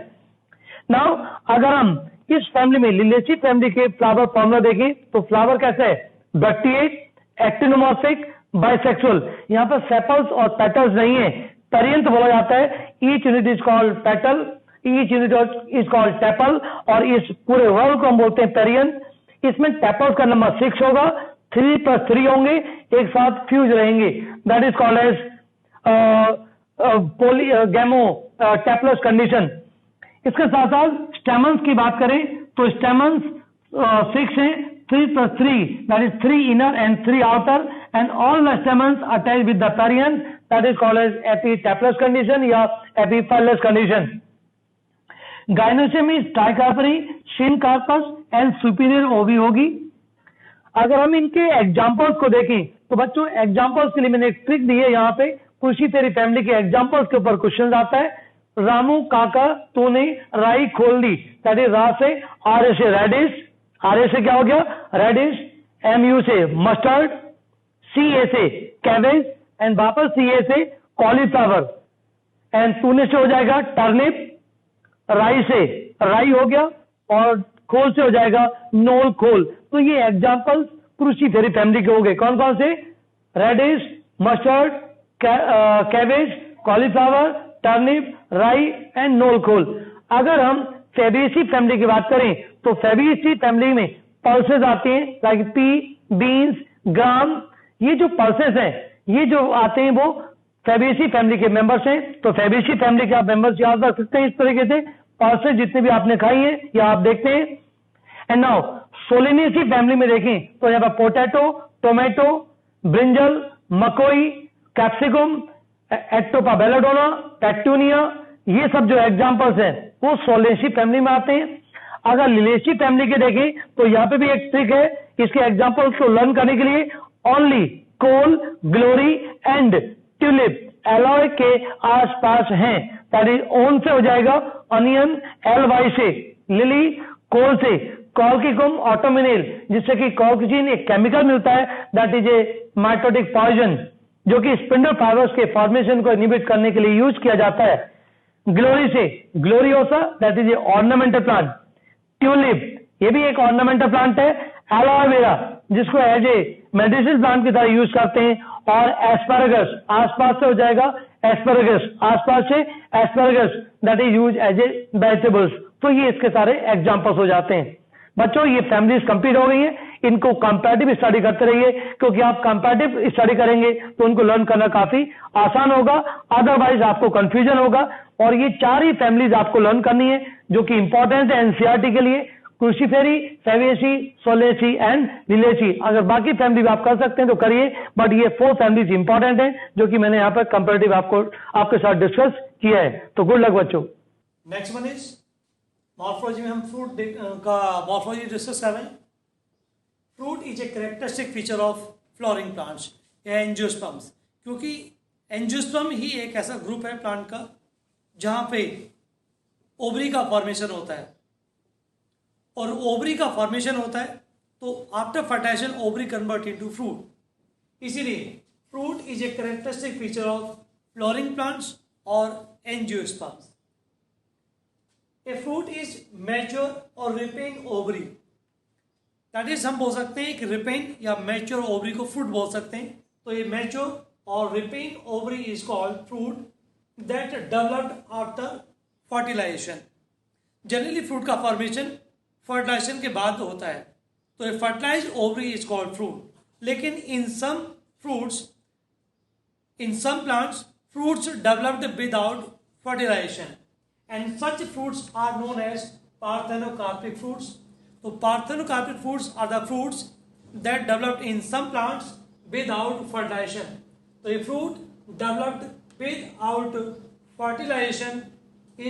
नाउ अगर हम इस फैमिली में लिलिएसी फैमिली के फ्लावर फॉर्मूला देखें तो फ्लावर कैसा है, ब्रैक्टिएट, एक्टिनोमॉर्फिक, बाइसेक्सुअल। यहां पर सेपल्स और पेटल्स नहीं है, पेरियंथ बोला जाता है। Each unit is called petal, each unit is called tepal, और इस पूरे वर्ल्ड को हम बोलते हैं पेरियंथ। इसमें टेपल्स का नंबर 6 होगा, 3+3 होंगे, एक साथ फ्यूज रहेंगे, that is called as gamotepalous condition. इसके साथ साथ स्टेमन्स की बात करें तो स्टेमन्स 6 हैं, 3+3 that is 3 inner and 3 outer, and all the stamens attach with the perianth, that is called as epitepalous condition या epiphyllous condition. Gynoecium is tricarpellary, syncarpous and superior ovary होगी। अगर हम इनके एग्जांपल्स को देखें तो बच्चों एग्जांपल्स के लिए मैंने एक ट्रिक दी है, यहाँ पे क्रुसीफेरी फैमिली के एग्जांपल्स के ऊपर क्वेश्चन आता है। रामू काका तूने राई खोल दी, दैट इज रा से, आर से रेडिश, आर से क्या हो गया रेडिश, MU से मस्टर्ड, CA से कैबेज, एंड वापस CA से कॉलीफ्लावर, एंड तूने से हो जाएगा टर्निप, राई से राई हो गया, और खोल से हो जाएगा नोल खोल। तो ये एग्जांपल्स क्रुसीफेरी फैमिली के हो गए, कौन कौन से, radish, mustard, cabbage, cauliflower, turnip, राई एंड नोल खोल। अगर हम फैबेसी फैमिली की बात करें तो फैबेसी फैमिली में पल्सेस आते हैं, लाइक पी, बीन्स, ग्राम। ये जो पल्सेस हैं, ये जो आते हैं वो फैबेसी फैमिली के मेंबर्स हैं। तो फैबेसी फैमिली के आप मेंबर्स याद रख सकते हैं इस तरीके से, पल्सेस जितने भी आपने खाई हैं या आप देखते हैं। एंड नाउ सोलेनेसी फैमिली में देखें तो यहाँ पर पोटैटो, टोमेटो, ब्रिंजल, मकोई, कैप्सिकम, एट्रोपा बेलाडोना, पेटूनिया, ये सब जो एग्जांपल्स हैं वो सोलेनेसी फैमिली में आते हैं। अगर लिलिएसी फैमिली के देखें तो यहाँ पे भी एक ट्रिक है, इसके एग्जांपल्स को लर्न करने के लिए only col, glory and tulip aloe के आसपास हैं, दैट इज ओन से हो जाएगा अनियन, LY से लिली, कोल से कॉल्किकम ऑटोमिनेल, जिससे कि कॉल्किजिन एक केमिकल मिलता है, that is a mitotic poison, जो कि स्पिंडल फाइबर्स के फॉर्मेशन को इनहिबिट करने के लिए यूज किया जाता है। ग्लोरी से gloriosa, that is a ornamental plant. Tulip ये भी एक ऑर्नामेंटल प्लांट है। एलोवेरा जिसको एज ए मेडिसिन प्लांट की तरह यूज करते हैं। और एस्पैरागस आसपास से हो जाएगा एस्पैरागस, आसपास से asparagus, that is use as a vegetables. तो ये इसके सारे एग्जांपल्स हो जाते हैं। बच्चों ये फैमिलीज कंप्लीट हो गई हैं, इनको कंपैरेटिव स्टडी करते रहिए, क्योंकि आप कंपैरेटिव स्टडी करेंगे तो उनको लर्न करना काफी आसान होगा, अदरवाइज आपको कंफ्यूजन होगा। और ये 4 ही फैमिलीज आपको लर्न करनी है जो कि इंपॉर्टेंट है एनसीईआरटी के लिए, क्रुसीफेरी, फैबेसी, सोलेसी एंड लिलिएसी। अगर बाकी फैमिली आप कर सकते हैं तो करिए, बट ये 4 फैमिलीज इंपॉर्टेंट है जो कि मैंने यहाँ पर कंपैरेटिव आपके साथ डिस्कस किया है। तो गुड लक बच्चों।
नेक्स्ट वन इज मॉर्फोलॉजी में हम फ्रूट का मॉर्फोलॉजी डिस्कस कर रहे हैं। Fruit is a characteristic feature of flowering plants या एंजियोस्पर्म्स, क्योंकि एंजियोस्पर्म ही एक ऐसा ग्रुप है प्लांट का जहाँ पे ओवरी का फॉर्मेशन होता है, और ओवरी का फॉर्मेशन होता है तो after fertilization ovary convert into fruit. इसीलिए fruit is a characteristic feature of flowering plants और angiosperms. A fruit is mature और रिपेन ओवरी, दैट इज हम बोल सकते हैं कि रिपेन या मैच्योर ओवरी को फ्रूट बोल सकते हैं। तो ये मैच्योर और ripen ovary is called fruit that developed after fertilization. Generally fruit का फॉर्मेशन फर्टिलाइजेशन के बाद होता है, तो ये fertilized ovary is called fruit. लेकिन in some fruits, in some plants, fruits developed without fertilization and such fruits are known as parthenocarpic fruits. So parthenocarpic fruits are the fruits that developed in some plants without fertilization. So a fruit developed without fertilization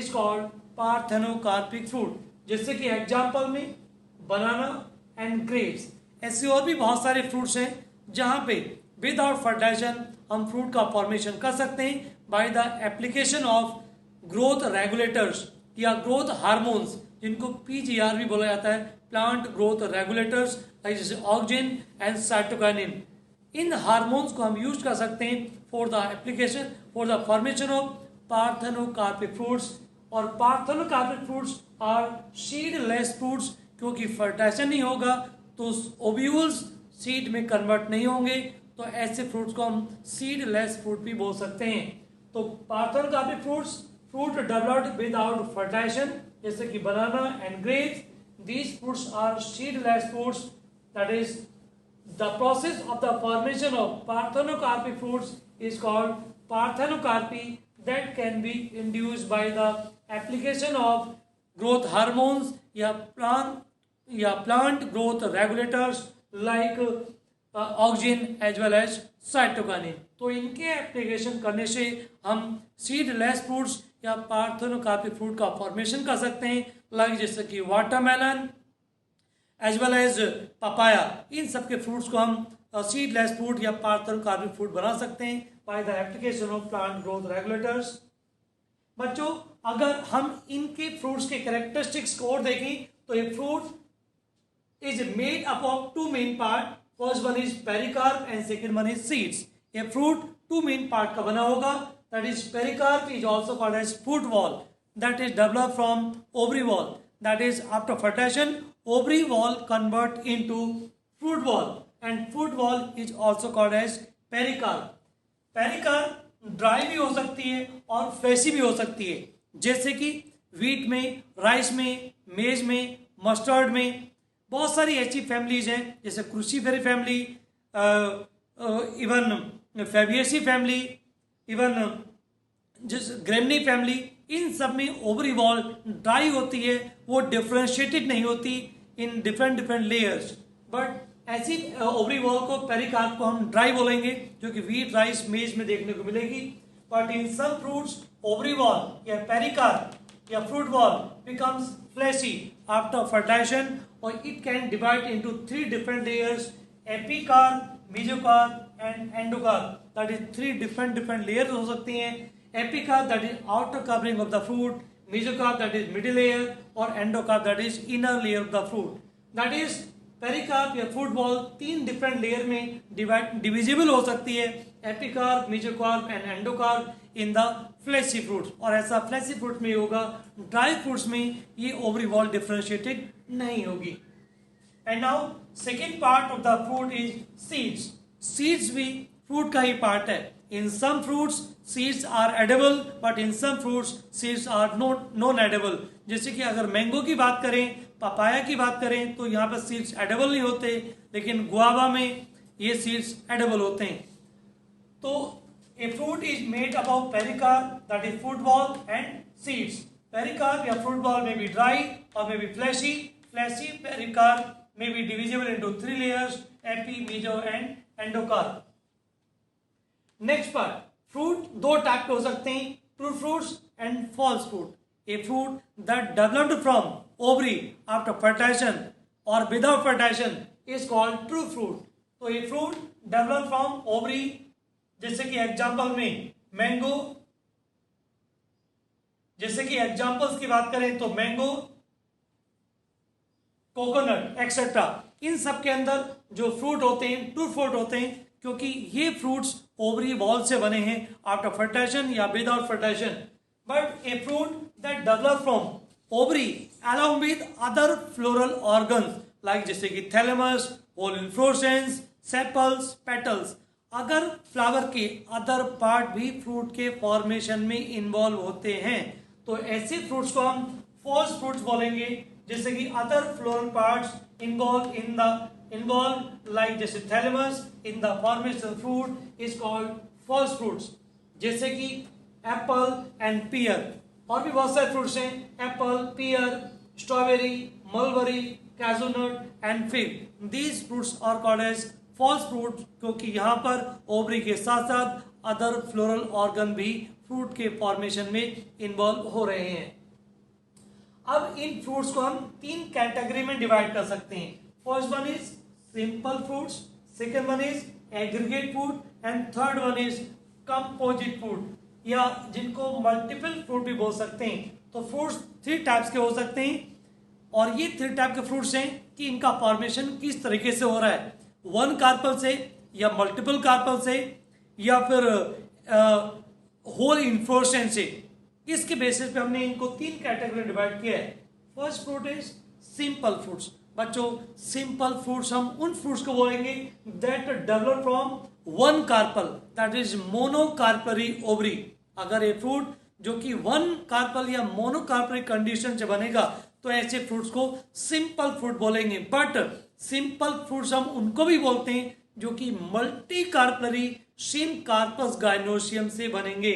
is called parthenocarpic fruit. जैसे कि example में बनाना and grapes, ऐसे और भी बहुत सारे fruits हैं जहाँ पे विदाउट फर्टिलाइजेशन हम फ्रूट का फॉर्मेशन कर सकते हैं by the application of growth regulators या ग्रोथ हार्मोन्स, जिनको पीजीआर भी बोला जाता है, प्लांट ग्रोथ रेगुलेटर्स, लाइक जैसे ऑक्सिन एंड साइटोकाइनिन। इन हार्मोन्स को हम यूज कर सकते हैं for the application for the formation of parthenocarpic fruits. और parthenocarpic fruits are seedless fruits, क्योंकि फर्टिलाइजेशन नहीं होगा तो ओव्यूल्स सीड में कन्वर्ट नहीं होंगे, तो ऐसे फ्रूट्स को हम सीडलेस फ्रूट भी बोल सकते हैं। तो parthenocarpic fruits, fruit developed without fertilization, जैसे कि banana and grapes, these fruits are seedless fruits, that is the process of the formation of parthenocarpic fruits is called parthenocarpy, that can be induced by the application of growth hormones या plant growth regulators like auxin as well as cytokinin. तो इनके application करने से हम seedless fruits या parthenocarpic fruit का formation कर सकते हैं, लाइक जैसे कि watermelon as well as papaya. इन सब के फ्रूट्स को हम सीडलेस फ्रूट या पार्थेनोकार्पिक फ्रूट बना सकते हैं by the application of plant growth regulators. बच्चों, अगर हम इनके फ्रूट्स के कैरेक्टरिस्टिक्स को और देखें तो ये fruit is made up of two main part. First one is pericarp and second one is seeds. ये फ्रूट टू मेन पार्ट का बना होगा, that is pericarp is also called as fruit wall, that is develop from ovary wall, that is after fertilisation ovary wall convert into fruit wall and fruit wall is also called as pericarp. Pericarp dry भी हो सकती है और flashy भी हो सकती है, जैसे कि व्हीट में, राइस में, मेज में, मस्टर्ड में। बहुत सारी ऐसी फैमिलीज हैं जैसे क्रूसीफेरी फैमिली, इवन फेबियसी फैमिली, इवन जिस ग्रेमनी फैमिली, इन सब में ओवरी वॉल ड्राई होती है, वो डिफ्रेंशिएटेड नहीं होती इन डिफरेंट लेयर्स। बट ऐसी ओवरी वॉल को, पेरिकार्प को हम ड्राई बोलेंगे, जो कि व्हीट, राइस, मेज में देखने को मिलेगी। But in some fruits ovary wall या पेरिकार्प या fruit wall becomes fleshy after fertilization, or it can divide into three different layers: epicarp, mesocarp and endocarp. That is three different layers हो सकती हैं। epicarp, that is outer covering of the fruit; mesocarp, that is middle layer; और endocarp, that is inner layer of the fruit. That is pericarp या fruit wall तीन different layer में divisible हो सकती है, epicarp, mesocarp and endocarp in the fleshy fruits. और ऐसा flashy fruit में होगा, ड्राई फ्रूट्स में ये ओवरी वॉल डिफरेंशिएटेड नहीं होगी। And now second part of the fruit is seeds. Seeds भी फ्रूट का ही पार्ट है। In some fruits seeds are edible, but in some fruits seeds are non edible. जैसे कि अगर मैंगो की बात करें, पपाया की बात करें, तो यहाँ पर सीड्स एडेबल नहीं होते, लेकिन गुआवा में ये सीड्स एडेबल होते हैं। तो a fruit is made up of pericarp, that is fruit wall, and seeds. Pericarp या fruit wall may be dry और may be fleshy. Fleshy pericarp may be divisible into three layers: epi, meso and endocarp. Next part, fruit दो type के हो सकते हैं, true fruits and false fruit. A fruit that developed from ovary after fertilization or without fertilization is called true fruit. तो ये fruit developed from ovary, जैसे कि example में मैंगो, जैसे कि एग्जांपल्स की बात करें तो मैंगो, कोकोनट एक्सेट्रा, इन सब के अंदर जो फ्रूट होते हैं ट्रू फ्रूट होते हैं, क्योंकि ये फ्रूट्स ओवरी बॉल से बने हैं आफ्टर फर्टिलाइजेशन या without fertilisation. But a fruit that develop from ovary along with other floral organs like जैसे कि thalamus, whole inflorescence, sepals, petals, अगर फ्लावर के अदर पार्ट भी फ्रूट के फॉर्मेशन में इन्वॉल्व होते हैं तो ऐसे फ्रूट्स को हम फॉल्स फ्रूट्स बोलेंगे. जैसे कि other floral parts involve like जैसे thalamus in the formation fruit is called false fruits. जैसे कि एप्पल एंड पियर, और भी बहुत सारे फ्रूट्स हैं, apple, pear, strawberry, mulberry, cashew nut and fig. These fruits are called as false fruit, क्योंकि यहाँ पर ओवरी के साथ साथ अदर फ्लोरल ऑर्गन भी फ्रूट के फॉर्मेशन में इन्वॉल्व हो रहे हैं. अब इन फ्रूट्स को हम 3 कैटेगरी में डिवाइड कर सकते हैं. First one is simple fruits, second one is aggregate fruit and third one is composite fruit, या जिनको मल्टीपल फ्रूट भी बोल सकते हैं. तो फ्रूट्स 3 टाइप्स के हो सकते हैं, और ये 3 टाइप के फ्रूट्स हैं कि इनका फॉर्मेशन किस तरीके से हो रहा है, 1 कार्पल से या मल्टीपल कार्पल से या फिर होल इन्फ्लोरेसेंस से. इसके बेसिस पे हमने इनको 3 कैटेगरी डिवाइड किया है. First fruit is simple fruits. बच्चों, सिंपल फ्रूट्स हम उन फ्रूट्स को बोलेंगे that develop from 1 carpel, that is monocarpellary ovary. अगर ये फ्रूट जो कि 1 कार्पल या मोनोकार्परी कंडीशन से बनेगा तो ऐसे फ्रूट्स को सिंपल फ्रूट बोलेंगे. बट सिंपल फ्रूट्स हम उनको भी बोलते हैं जो कि मल्टी कार्पलरी सिनकार्पस गाइनोसियम से बनेंगे.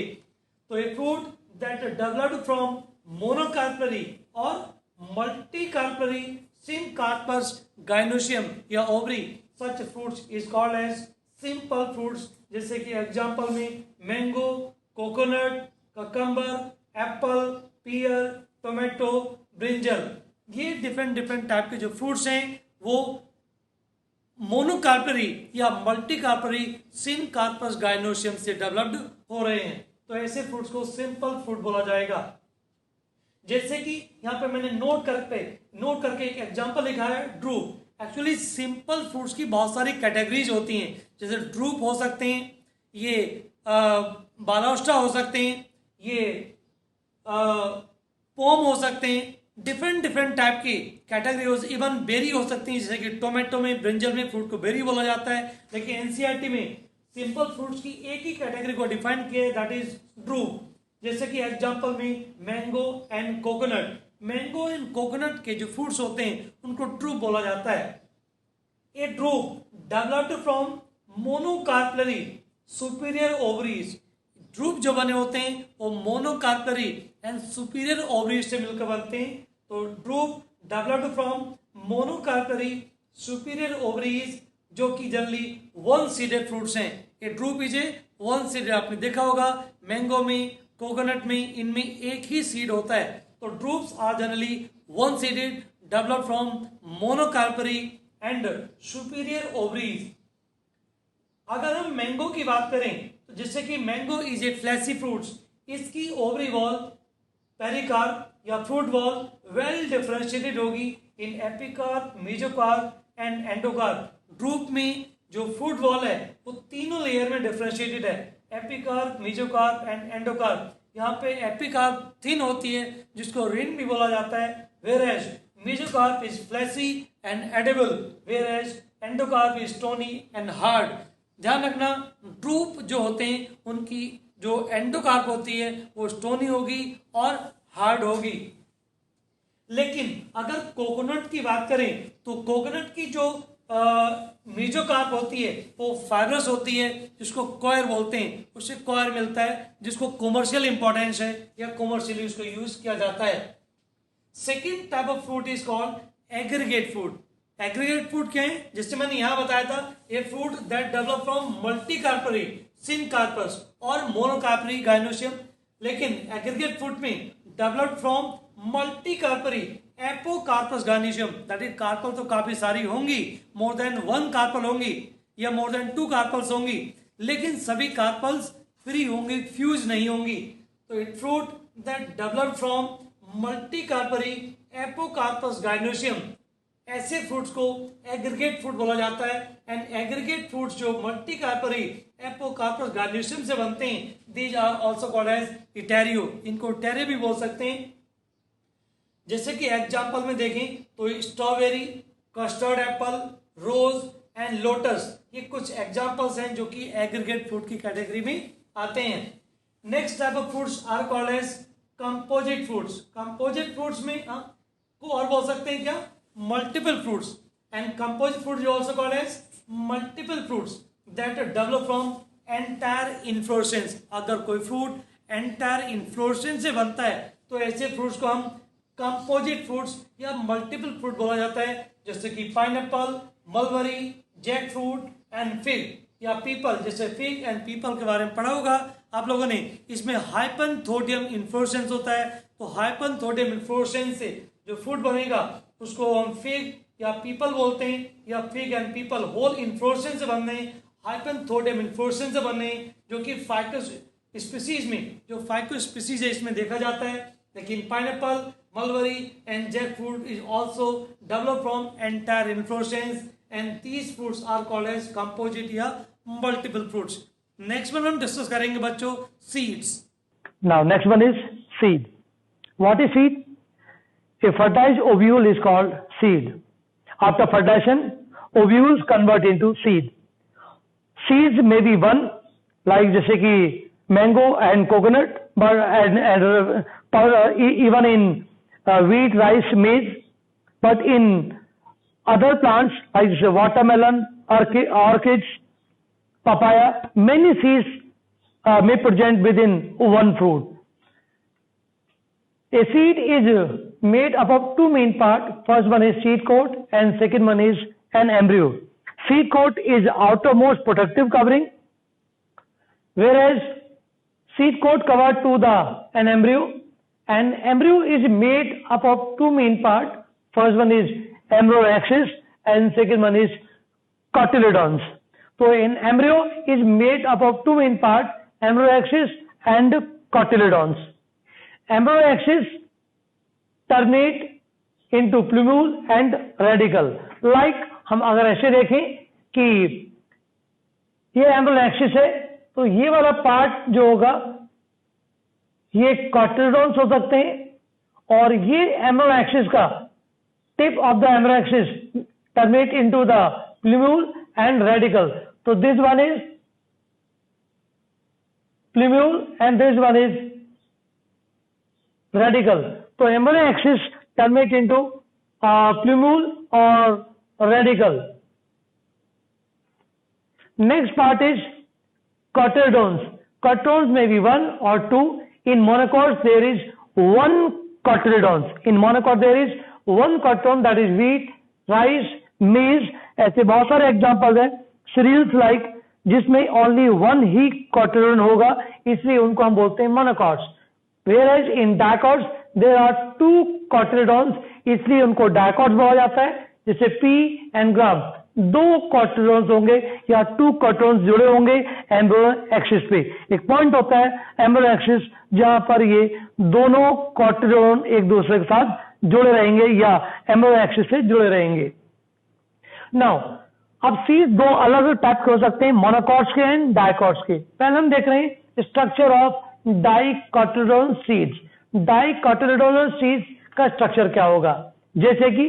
तो ये fruit that developed from monocarpellary और मल्टी कार्पलरी सिनकार्पस गाइनोसियम या ovary, such fruits is called as simple fruits. जैसे कि एग्जांपल में mango, coconut, cucumber, apple, pear, tomato, brinjal, ये डिफरेंट टाइप के जो फ्रूट्स हैं वो मोनोकार्परी या मल्टीकार्परी सिनकार्पस गाइनोसियम से डेवलप्ड हो रहे हैं. तो ऐसे फ्रूट्स को सिंपल फ्रूट बोला जाएगा. जैसे कि यहाँ पे मैंने नोट करके एक एग्जांपल लिखा है, ड्रूप. एक्चुअली सिंपल फ्रूट्स की बहुत सारी कैटेगरीज होती हैं. जैसे ड्रूप हो सकते हैं, ये बालास्टा हो सकते हैं, ये पोम हो सकते हैं, डिफरेंट टाइप की कैटेगरी. इवन बेरी हो सकती है, जैसे कि टोमेटो में, ब्रिंजल में फ्रूट को बेरी बोला जाता है. लेकिन एनसीईआरटी में सिंपल फ्रूट्स की एक ही कैटेगरी को डिफाइन किया है, दैट इज ड्रूप. जैसे कि एग्जांपल में mango and coconut. Mango and coconut के जो फ्रूट्स होते हैं उनको ड्रूप बोला जाता है. A drupe developed from monocarpellary superior ovaries. Drupe जो बने होते हैं वो मोनोकार्पलरी एंड सुपीरियर ओवरीज से मिलकर बनते हैं. तो drupe developed from monocarpellary superior ovaries, जो कि जनरली 1 सीडेड फ्रूट्स हैं. ये ड्रूप इज ए 1 सीडेड. आपने देखा होगा मैंगो में, कोकोनट में, इनमें एक ही सीड होता है. तो drupes are generally 1 seeded, develop from monocarpellary and superior ovaries. अगर हम मैंगो की बात करें तो जैसे कि mango is a fleshy fruits, इसकी ओवरी वॉल, पेरिकार्प या फ्रूट वॉल वेल डिफरेंशिएटेड होगी in epicarp, mesocarp and endocarp. Drupe में जो फ्रूट वॉल है वो तीनों लेयर में डिफरेंशिएटेड है, एपिकार्प, मेसोकार्प एंड एंडोकार्प. यहाँ पे एपिकार्प थिन होती है जिसको रिन भी बोला जाता है, whereas mesocarp is fleshy and edible, whereas endocarp is stony and hard. ध्यान रखना, ड्रूप जो होते हैं उनकी जो एंडोकार्प होती है वो स्टोनी होगी और हार्ड होगी. लेकिन अगर कोकोनट की बात करें तो कोकोनट की जो मेसोकार्प होती है वो फाइब्रस होती है, जिसको कॉयर बोलते हैं. उससे कॉयर मिलता है जिसको कॉमर्शियल इंपॉर्टेंस है या कॉमर्शियली उसको यूज किया जाता है. Second type of fruit is called aggregate fruit. Aggregate fruit क्या है? जैसे मैंने यहां बताया था, ये fruit that develop from multicarpellary syncarpous और मोनोकार्परी गाइनोसियम. लेकिन एग्रीगेट फ्रूट में developed from multicarpellary apocarpous gynoecium, that is carpel तो काफी सारी होंगी, मोर देन 1 कार्पल होंगी या मोर देन 2 कार्पल्स होंगी, लेकिन सभी कार्पल्स फ्री होंगी, फ्यूज नहीं होंगी. तो it fruit that developed from multicarpary Apocarpus gynoecium. ऐसे फ्रूट्स को एग्रीगेट फ्रूट बोला जाता है एंड एग्रीगेट फ्रूट्स जो मल्टीकार्परी एपोकार्पस gynoecium से बनते हैं these are also called as etaerio. इनको टेरे भी बोल सकते हैं. जैसे कि एग्जाम्पल में देखें तो strawberry, custard apple, rose and lotus, ये कुछ एग्जाम्पल्स हैं जो कि एग्रीगेट फ्रूट की कैटेगरी में आते हैं. Next type of fruits are called as composite fruits. Composite fruits में को और बोल सकते हैं क्या, multiple fruits. And composite fruit जो also called as multiple fruits that develop from entire inflorescence. अगर कोई फ्रूट एंटायर इन्फ्लोरेसेंस से बनता है तो ऐसे फ्रूट्स को हम कंपोजिट फ्रूट्स या मल्टीपल फ्रूट बोला जाता है. जैसे कि pineapple, mulberry, jackfruit and fig या पीपल. जैसे फिग एंड पीपल के बारे में पढ़ा होगा आप लोगों ने. इसमें हाइपनथोडियम इन्फ्लोरेसेंस होता है. तो हाइपनथोडियम इन्फ्लोरेसेंस से जो फ्रूट बनेगा उसको हम फिग या पीपल बोलते हैं. या fig and peepal whole inflorescence से बनने, हाइपनथोडियम इन्फ्लोरेसेंस से बनने, जो कि फाइकस स्पीसीज में, जो फाइको स्पीसीज है इसमें देखा जाता है. लेकिन pineapple, mulberry and jackfruit is also developed from entire inflorescence and these fruits are called as composite या multiple fruits. Next one हम डिस्कस करेंगे बच्चों seeds.
Now next one is seed. What is seed? A fertilized ovule is called seed. After fertilization, ovules convert into seed. Seeds may be one, like जैसे कि mango and coconut, but even in wheat, rice, maize, but in other plants like watermelon, orchids, papaya, many seeds may present within one fruit. A seed is made up of two main parts. First one is seed coat and second one is an embryo. Seed coat is outermost protective covering, whereas seed coat covered to an embryo. And embryo is made up of two main parts. First one is embryo axis and second one is cotyledons. So in embryo is made up of two main parts, embryo axis and cotyledons. Embryo axis terminate into plumule and radicle. Like हम अगर ऐसे देखें कि ये embryo axis है तो ये वाला पार्ट जो होगा ये कॉटिलेडॉन्स हो सकते हैं और ये एम्ब्रियो एक्सिस का tip of the embryo axis terminate into the plumule and radicle. तो this one is plumule and this one is radicle. तो embryo axis terminate into plumule और radicle. Next part is cotyledons. Cotyledons may be one or two. In monocots there is one cotyledons. In monocot there is one cotyledon, that is wheat, rice, maize. ऐसे बहुत सारे example हैं serials like जिसमें only one ही cotyledon होगा, इसलिए उनको हम बोलते हैं monocots. Whereas in dicots there are two cotyledons, इसलिए उनको dicots बोला जाता है. जैसे pea and gram, दो कॉटिलेडॉन्स होंगे या टू कॉटिलेडॉन्स जुड़े होंगे एम्ब्रियो एक्सिस पे. एक पॉइंट होता है एम्ब्रियो एक्सिस जहां पर ये दोनों कॉटिलेडॉन एक दूसरे के साथ जुड़े रहेंगे या एम्ब्रियो एक्सिस से जुड़े रहेंगे. नाउ अब सीड दो अलग अलग टाइप के हो सकते हैं, मोनोकॉट्स के एंड डाइकॉट्स के. पहले हम देख रहे हैं structure of dicotyledon seeds. Dicotyledon seeds का स्ट्रक्चर क्या होगा. जैसे कि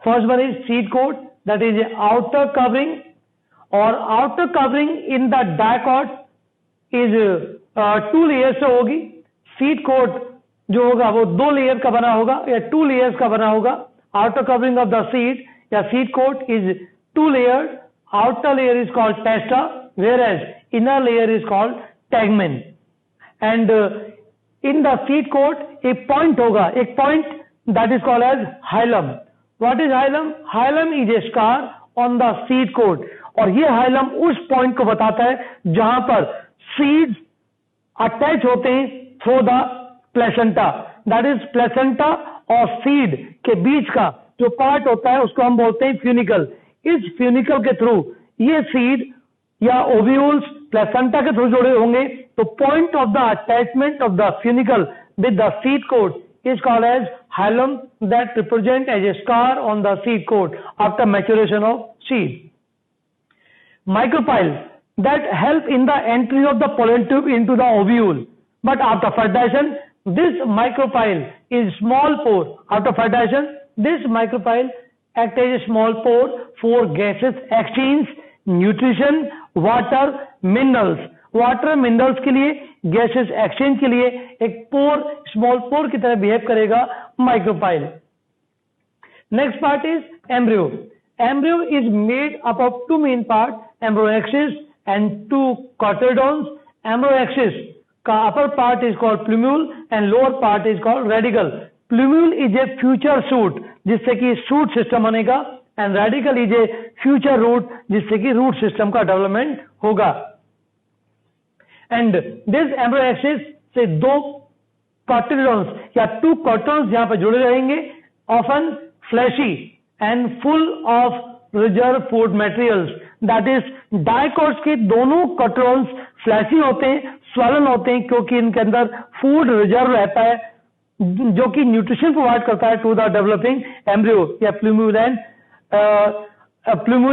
first one is seed coat, that is outer covering, or outer covering in the dicot is two layers से होगी. seed coat जो होगा वो दो लेयर का बना होगा या टू लेयर्स का बना होगा. outer covering of the seed या seed coat is two layered. outer layer is called testa, whereas inner layer is called tegmen. and in the seed coat एक point होगा, एक point that is called as hilum. What is hilum? Hilum is a scar on the seed coat. और ये hilum उस point को बताता है जहां पर सीड्स अटैच होते हैं through the placenta. That is placenta और सीड के बीच का जो पार्ट होता है उसको हम बोलते हैं फ्यूनिकल. इस फ्यूनिकल के थ्रू ये सीड या ओव्यूल्स प्लेसेंटा के थ्रू जुड़े होंगे. तो point of the attachment of the funicle with the seed coat is called as hilum, that represent as a scar on the seed coat after maturation of seed. Micropyle that help in the entry of the pollen tube into the ovule, but after fertilization this micropyle is small pore. After fertilization this micropyle act as a small pore for gases exchange, nutrition, water, minerals. Water minerals के लिए, gases exchange के लिए एक पोर, small पोर की तरह behave करेगा micropyle. Next part is embryo. Embryo is made up of two main part, embryo axis and two cotyledons. Embryo axis का upper part is called plumule and lower part is called radicle. Plumule is a future shoot जिससे कि shoot system बनेगा, and radicle is a future root जिससे कि root system का development होगा. And this embryo axis से दो कॉटिलेडोन्स या टू कॉटिलेडोन्स यहां पर जुड़े रहेंगे, often flashy and full of reserve food materials. That is dicots के दोनों कॉटिलेडोन्स फ्लैशी होते हैं, स्वलन होते हैं, क्योंकि इनके अंदर फूड रिजर्व रहता है जो कि न्यूट्रिशन प्रोवाइड करता है टू द डेवलपिंग एम्ब्रियो या प्लूम्यूल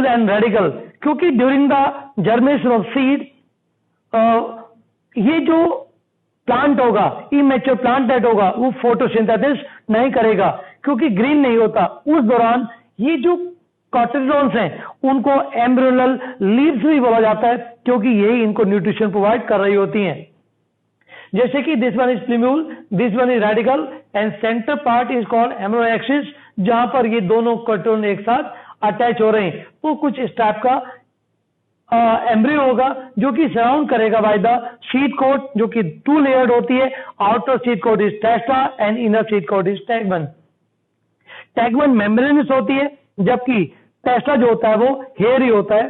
एंड रेडिकल. क्योंकि during the germination of seed ये जो प्लांट होगा, इमेच्योर प्लांट डेट होगा, वो फोटोसिंथेसिस नहीं करेगा क्योंकि ग्रीन नहीं होता. उस दौरान ये जो कॉटिलेडोन्स हैं उनको एम्ब्रियोनल लीव्स भी बोला जाता है क्योंकि यही इनको न्यूट्रिशन प्रोवाइड कर रही होती हैं. जैसे कि this one is plumule, this one is radical and centre part is called embryo axis, जहां पर ये दोनों कॉटिलेडोन एक साथ अटैच हो रहे हैं. वो कुछ इस टाइप का एम्ब्रियो होगा जो कि सराउंड करेगा बाय द सीड कोट, जो कि टू लेयर्ड होती है. Outer seed coat is testa and inner seed coat is tegmen. Tegmen membranous होती है जबकि टेस्टा जो होता है वो हेयरी होता है.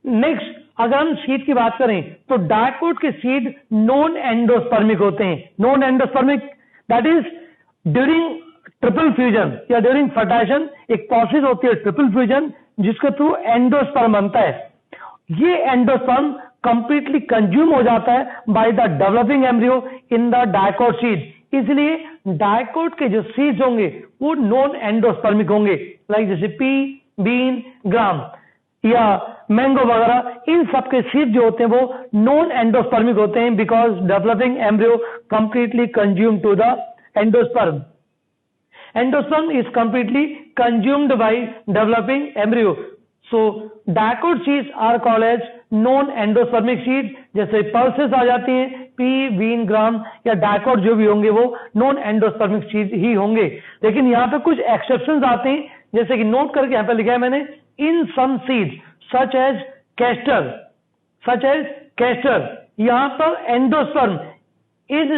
नेक्स्ट अगर हम सीड की बात करें तो डाइकोट के सीड नॉन एंडोस्पर्मिक होते हैं. Non endospermic that is during triple fusion या ड्यूरिंग फर्टाइजेशन एक प्रोसेस होती है ट्रिपल फ्यूजन जिसके थ्रू एंडोस्पर्म बनता है. ये एंडोस्पर्म कंप्लीटली कंज्यूम हो जाता है by the developing embryo in the dicot seed. इसलिए डाइकोट के जो सीड्स होंगे वो नॉन एंडोस्पर्मिक होंगे, लाइक जैसे पी, बीन, ग्राम या मैंगो वगैरह. इन सब के सीड जो होते हैं वो नॉन एंडोस्पर्मिक होते हैं because developing embryo completely consume to the endosperm. Endosperm is completely consumed by developing embryo. So dicot seeds are called as non-endospermic seeds. जैसे pulses आ जाती हैं, पी, बीन, ग्राम या डाइकोट जो भी होंगे वो नॉन एंडोस्पर्मिक सीड ही होंगे. लेकिन यहाँ पे कुछ एक्सेप्शंस आते हैं, जैसे कि नोट करके यहाँ पे लिखा है मैंने, in some seeds such as castor, यहाँ पर endosperm is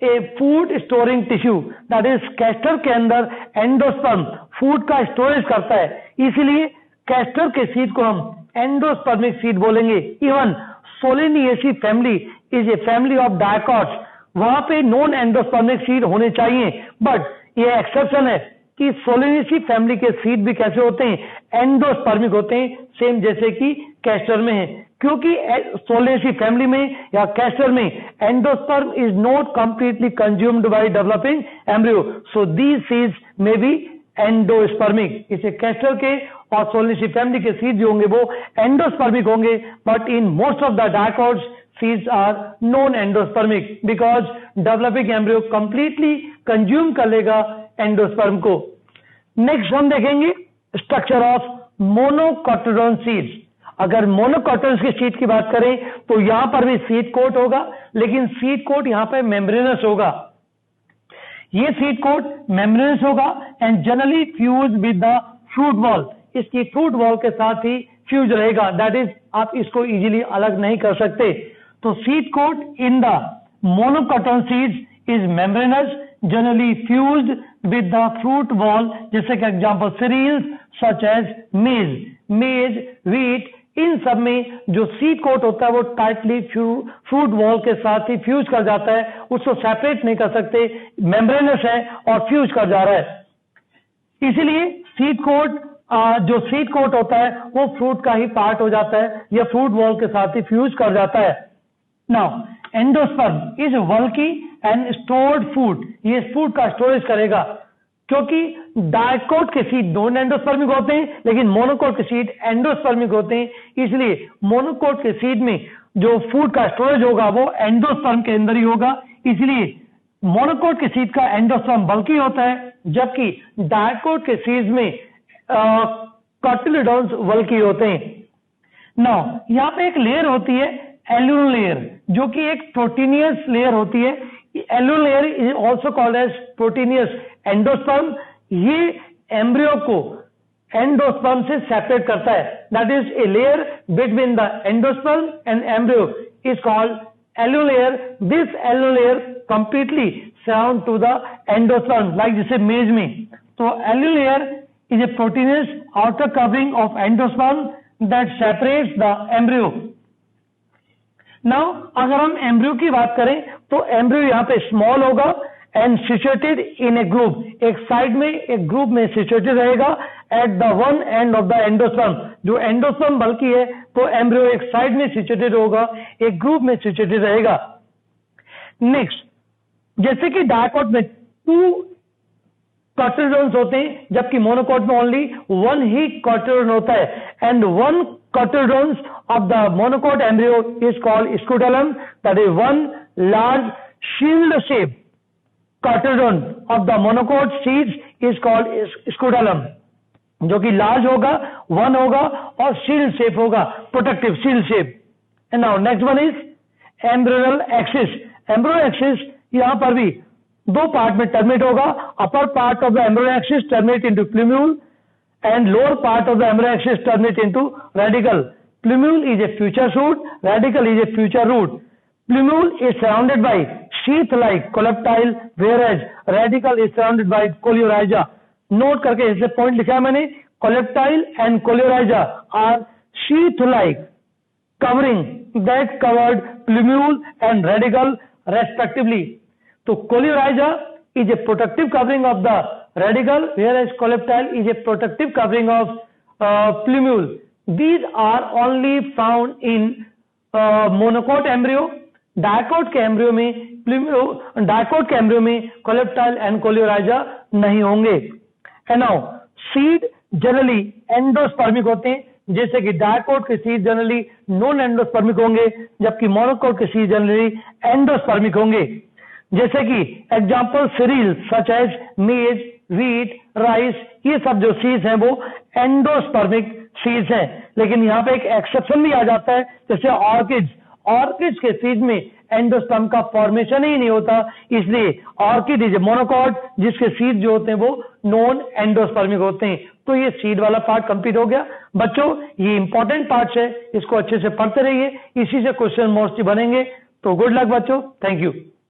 a food storing tissue. That is castor के अंदर एंडोस्पर्म फूड का स्टोरेज करता है, इसीलिए कैस्टर के सीड को हम एंडोस्पर्मिक सीड बोलेंगे. Even Solanaceae family is a family of dicots, वहां पे नॉन एंडोस्पर्मिक सीड होने चाहिए, बट ये एक्सेप्शन है कि सोलेनिएसी फैमिली के सीड भी कैसे होते हैं, एंडोस्पर्मिक होते हैं, सेम जैसे कि कैस्टर में है. क्योंकि सोलेनिएसी फैमिली में या कैस्टर में endosperm is not completely consumed by developing embryo, so these seeds may be endospermic. इसे कैस्टर के और सोलेनिएसी फैमिली के सीड जो होंगे वो एंडोस्पर्मिक होंगे, but in most of the dicots seeds are non endospermic because developing embryo completely consume कर लेगा एंडोस्पर्म को. नेक्स्ट हम देखेंगे स्ट्रक्चर ऑफ मोनोकॉटिलेडोन सीड्स. अगर मोनोकॉटिलेडोन के सीड की बात करें तो यहां पर भी सीड कोट होगा, लेकिन सीड कोट यहां पर मेम्ब्रेनस होगा. ये सीड कोट मेम्ब्रेनस होगा and generally fuse with the fruit wall. इसकी फ्रूट वॉल के साथ ही फ्यूज रहेगा, दैट इज आप इसको इजीली अलग नहीं कर सकते. तो seed coat in the monocotyledon seeds is membranous, generally fused with the fruit wall. जैसे कि example cereals such as maize, wheat, इन सब में जो सीड कोट होता है वो टाइटली फ्रूट वॉल के साथ ही फ्यूज कर जाता है, उसको सेपरेट नहीं कर सकते, मेम्ब्रेनस है और फ्यूज कर जा रहा है. इसीलिए सीड कोट जो सीड कोट होता है वो फ्रूट का ही पार्ट हो जाता है या फ्रूट वॉल के साथ ही फ्यूज कर जाता है. Now endosperm is bulky and stored food, ये फूड का स्टोरेज करेगा, क्योंकि डायकोट के सीड नॉन एंडोस्पर्मिक होते हैं लेकिन मोनोकोट के सीड एंडोस्पर्मिक होते हैं, इसलिए मोनोकोट के सीड में जो फूड का स्टोरेज होगा वो एंडोस्पर्म के अंदर ही होगा, इसलिए मोनोकोट के सीड का एंडोस्पर्म बल्कि होता है, जबकि डायकोट के सीड में कॉटिलिडोन्स बल्कि होते हैं। नाउ यहाँ पे एक लेयर होती है एल्यूलर लेयर, जो कि एक प्रोटीनियस लेयर होती है। Aleurone layer is also called as proteinous endosperm. ये एम्ब्रियो को एंडोस्पर्म से सेपरेट करता है, that is a layer between the endosperm and embryo is called aleurone layer. This aleurone layer completely surround to the endosperm, like जैसे maize में। तो aleurone layer is a proteinous outer covering of endosperm that separates the embryo. Now, अगर हम embryo की बात करें तो embryo यहाँ पे स्मॉल होगा and situated in A group, एक साइड में एक ग्रुप में सिचुएटेड रहेगा at the one end of the endosperm. जो एंडोस्पर्म बल्कि है तो एम्ब्रियो एक साइड में सिचुएटेड होगा, एक ग्रुप में सिचुएटेड रहेगा। नेक्स्ट, जैसे कि डायकोट में 2 कॉटिलिडोन्स होते हैं, जबकि मोनोकोट में ओनली 1 ही कॉटिलिडोन होता है, and 1 cotyledons of the monocot embryo is called scutellum, that is 1 large shield shape cotyledon of the monocot seeds is called scutellum, जो कि लार्ज होगा, 1 होगा और शील्ड शेप होगा, protective shield shape. And now next one is embryonal axis. Embryonal axis यहां पर भी 2 part में टर्मिनेट होगा। Upper part of the embryonal axis terminate into plumule and lower part of the embryonal axis terminate into radical. Plumule is a future shoot, radical is a future root. Plumule is surrounded by sheath-like coleoptile, whereas radical is surrounded by coleorhiza. Note करके इसे point लिखा है मैंने, coleoptile and coleorhiza are sheath-like covering that covered plumule and radical respectively. तो coleorhiza is a protective covering of the radical, whereas coleoptile is a protective covering of plumule. These are only found in monocot embryo. Dicot के embryo में dicot के embryo में coleoptile and coleorhiza नहीं होंगे। And now seed generally endospermic होते हैं, जैसे कि डायकोट के सीड जनरली नॉन एंडोस्पर्मिक होंगे, जबकि मोनोकोट के सीड जनरली एंडोस्पर्मिक होंगे। जैसे कि एग्जाम्पल सीरियल सच एज मेज, व्हीट, राइस, ये सब जो सीड्स हैं वो एंडोस्पर्मिक सीड्स हैं। लेकिन यहाँ पे एक एक्सेप्शन भी आ जाता है, जैसे ऑर्किड्स के सीड में एंडोस्पर्म का फॉर्मेशन ही नहीं होता, इसलिए ऑर्किड इज मोनोकॉट, जिसके सीड जो होते हैं वो नॉन एंडोस्पर्मिक होते हैं। तो ये सीड वाला पार्ट कंप्लीट हो गया। बच्चों ये इंपॉर्टेंट पार्ट्स है, इसको अच्छे से पढ़ते रहिए, इसी से क्वेश्चन मोस्टली बनेंगे। तो गुड लक बच्चों, थैंक यू।